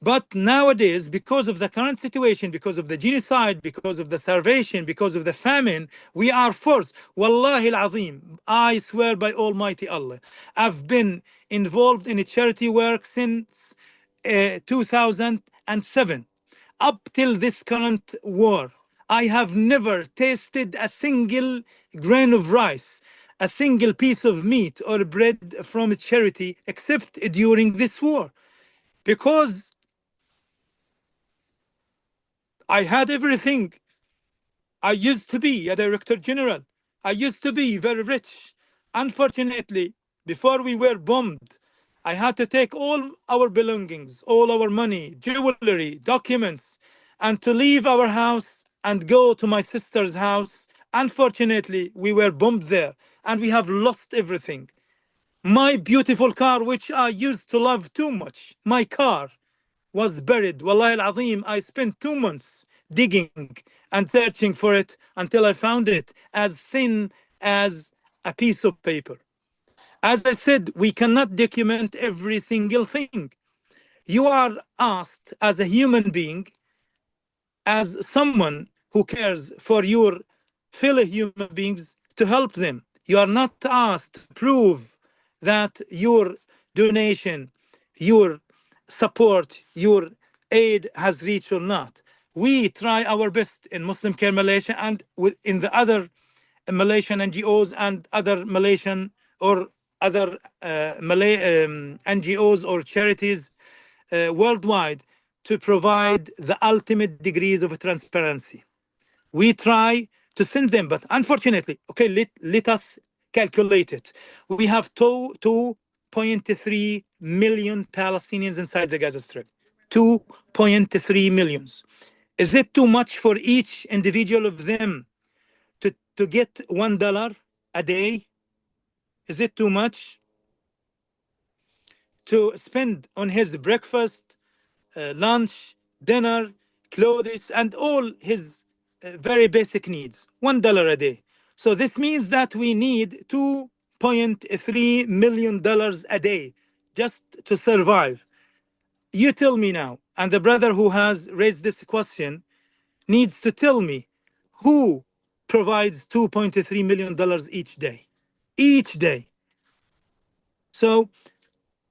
But nowadays, because of the current situation, because of the genocide, because of the starvation, because of the famine, we are forced. Wallahi al-Azim, I swear by Almighty Allah, I've been involved in charity work since 2007. Up till this current war, I have never tasted a single grain of rice, a single piece of meat or bread from charity except during this war, because I had everything. I used to be a director general. I used to be very rich. Unfortunately, before we were bombed, I had to take all our belongings, all our money, jewelry, documents, and to leave our house and go to my sister's house. Unfortunately, we were bombed there and we have lost everything. My beautiful car, which I used to love too much, my car was buried. Wallahi al-Azim, I spent 2 months digging and searching for it until I found it, as thin as a piece of paper. As I said, we cannot document every single thing. You are asked as a human being, as someone who cares for your fellow human beings, to help them. You are not asked to prove that your donation, your support, your aid has reached or not. We try our best in Muslim Care Malaysia and in the other Malaysian NGOs and other Malaysian or other NGOs or charities worldwide to provide the ultimate degrees of transparency. We try to send them, but unfortunately, okay, let us calculate it. We have 2.3 million Palestinians inside the Gaza Strip. 2.3 millions. Is it too much for each individual of them to get $1 a day? Is it too much to spend on his breakfast, lunch, dinner, clothes, and all his very basic needs? $1 a day. So this means that we need $2.3 million a day just to survive. You tell me now, and the brother who has raised this question needs to tell me, who provides $2.3 million each day? Each day. So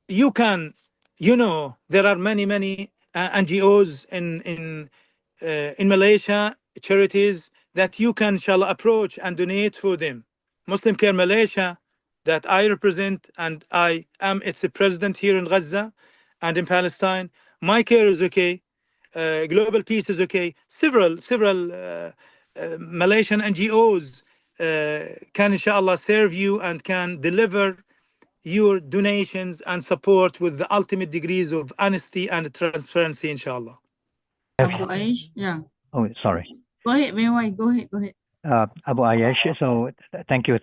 you can, there are many NGOs in Malaysia, charities that you can shall approach and donate for them. Muslim Care Malaysia, that I represent, and I am its president here in Gaza and in Palestine. My Care is okay. Global Peace is okay. Several Malaysian NGOs can inshallah serve you and can deliver your donations and support with the ultimate degrees of honesty and transparency, inshallah. Abu Aish, yeah. Oh, sorry. Go ahead, Mewai. Go ahead. Abu Ayash, so thank you.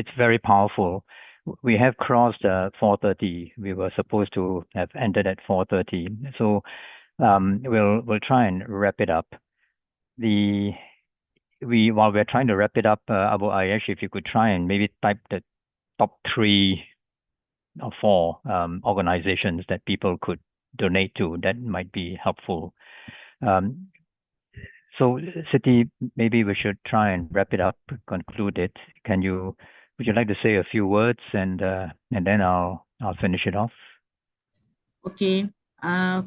It's very powerful. We have crossed 4:30. We were supposed to have ended at 4:30. So we'll try and wrap it up. While we're trying to wrap it up, Abu Ayash, if you could try and maybe type the top 3 or 4 organizations that people could donate to, that might be helpful. So Siti, maybe we should try and wrap it up, conclude it. Would you like to say a few words, and then I'll finish it off? Okay.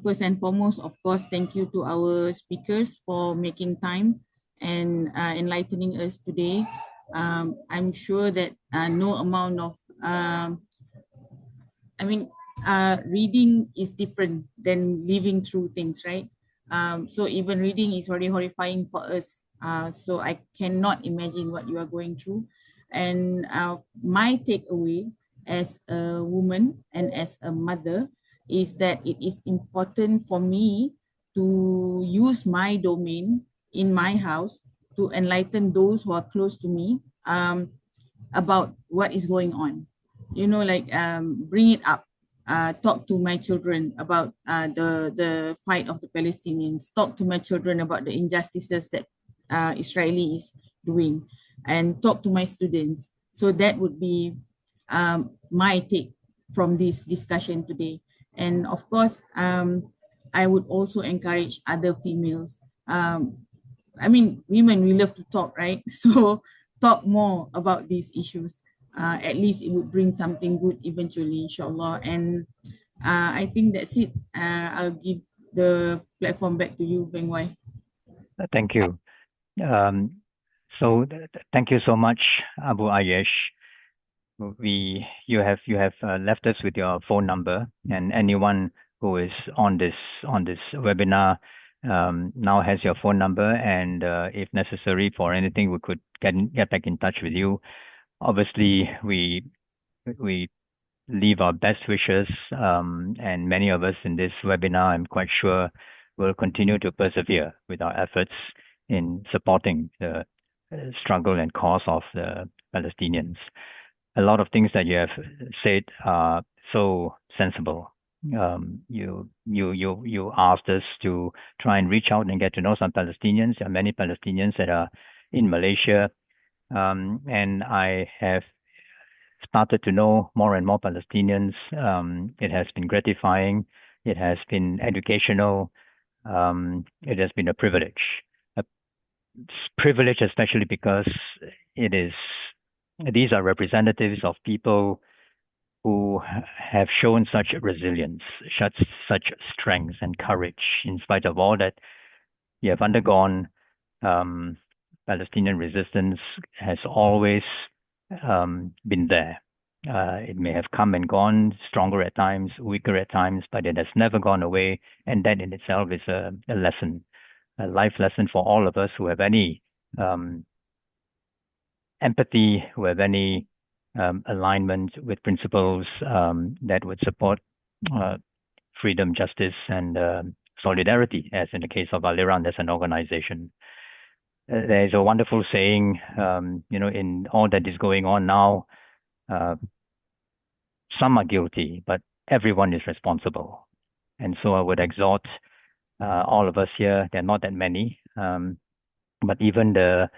First and foremost, of course, thank you to our speakers for making time and enlightening us today. I'm sure that no amount of, reading is different than living through things, right? So even reading is already horrifying for us. So I cannot imagine what you are going through. And my takeaway as a woman and as a mother is that it is important for me to use my domain in my house to enlighten those who are close to me about what is going on. Bring it up. Talk to my children about the fight of the Palestinians. Talk to my children about the injustices that Israeli is doing, and talk to my students. So that would be my take from this discussion today. And of course, I would also encourage other females. Women, we love to talk, right? So talk more about these issues. At least it would bring something good eventually, inshallah. And I think that's it. I'll give the platform back to you, Veng. Thank you. So thank you so much, Abu Ayesh. You have left us with your phone number, and anyone who is on this webinar now has your phone number, and if necessary for anything, we could get back in touch with you. Obviously, we leave our best wishes, and many of us in this webinar, I'm quite sure, will continue to persevere with our efforts in supporting the struggle and cause of the Palestinians. A lot of things that you have said are so sensible. You asked us to try and reach out and get to know some Palestinians. There are many Palestinians that are in Malaysia, and I have started to know more and more Palestinians. It has been gratifying. It has been educational. It has been a privilege. A privilege, especially because these are representatives of people who have shown such resilience, such strength and courage in spite of all that you have undergone. Palestinian resistance has always been there. It may have come and gone, stronger at times, weaker at times, but it has never gone away. And that in itself is a lesson, a life lesson for all of us who have any empathy, who have any alignment with principles that would support freedom, justice, and solidarity, as in the case of Aliran as an organization. There is a wonderful saying, in all that is going on now, some are guilty, but everyone is responsible. And so I would exhort all of us here, there are not that many, but even the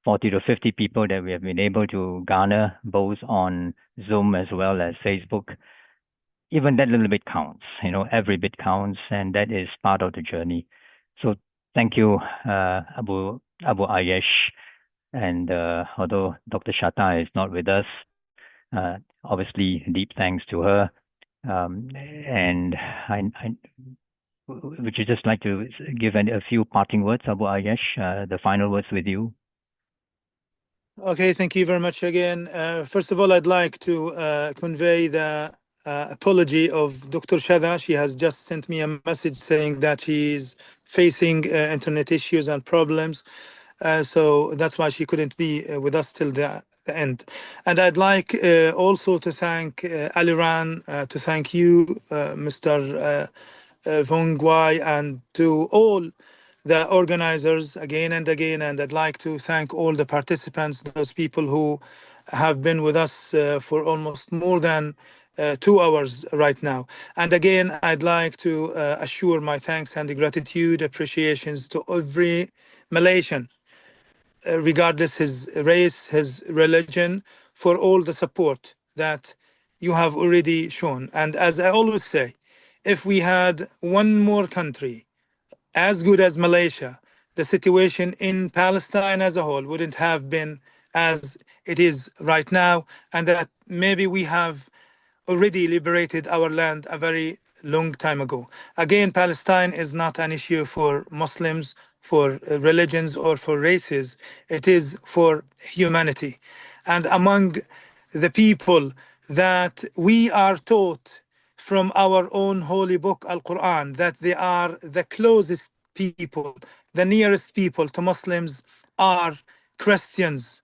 40 to 50 people that we have been able to garner, both on Zoom as well as Facebook, even that little bit counts. Every bit counts, and that is part of the journey. So thank you, Abu Ayesh. And although Dr. Shatha is not with us, obviously deep thanks to her. And would you just like to give a few parting words, Abu Ayesh? The final words with you. Okay, thank you very much again. First of all, I'd like to convey the apology of Dr. Shatha. She has just sent me a message saying that she's facing internet issues and problems. So that's why she couldn't be with us till the end. And I'd like also to thank Aliran, to thank you, Mr. Veng, and to all the organizers again and again. And I'd like to thank all the participants, those people who have been with us for almost more than 2 hours right now. And again, I'd like to assure my thanks and gratitude, appreciations to every Malaysian, regardless his race, his religion, for all the support that you have already shown. And as I always say, if we had one more country as good as Malaysia, the situation in Palestine as a whole wouldn't have been as it is right now, and that maybe we have already liberated our land a very long time ago. Again, Palestine is not an issue for Muslims, for religions, or for races. It is for humanity. And among the people that we are taught from our own holy book, Al-Quran, that they are the closest people, the nearest people to Muslims are Christians.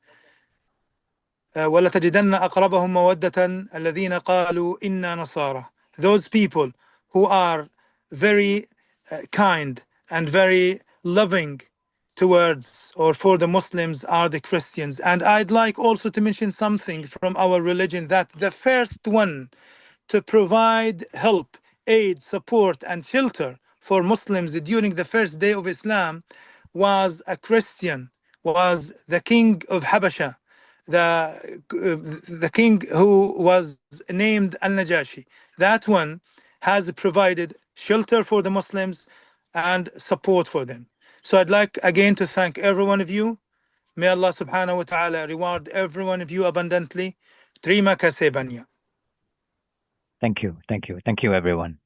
وَلَتَجِدَنَّ أَقْرَبَهُمْ مَوَدَّةً الَّذِينَ قَالُوا إِنَّا نَصَارَى. Those people who are very kind and very loving towards or for the Muslims are the Christians. And I'd like also to mention something from our religion, that the first one to provide help, aid, support, and shelter for Muslims during the first day of Islam was a Christian, was the king of Habasha, the king who was named Al-Najashi. That one has provided shelter for the Muslims and support for them. So I'd like again to thank every one of you. May Allah subhanahu wa ta'ala reward every one of you abundantly. Terima kasih banyak. Thank you, everyone.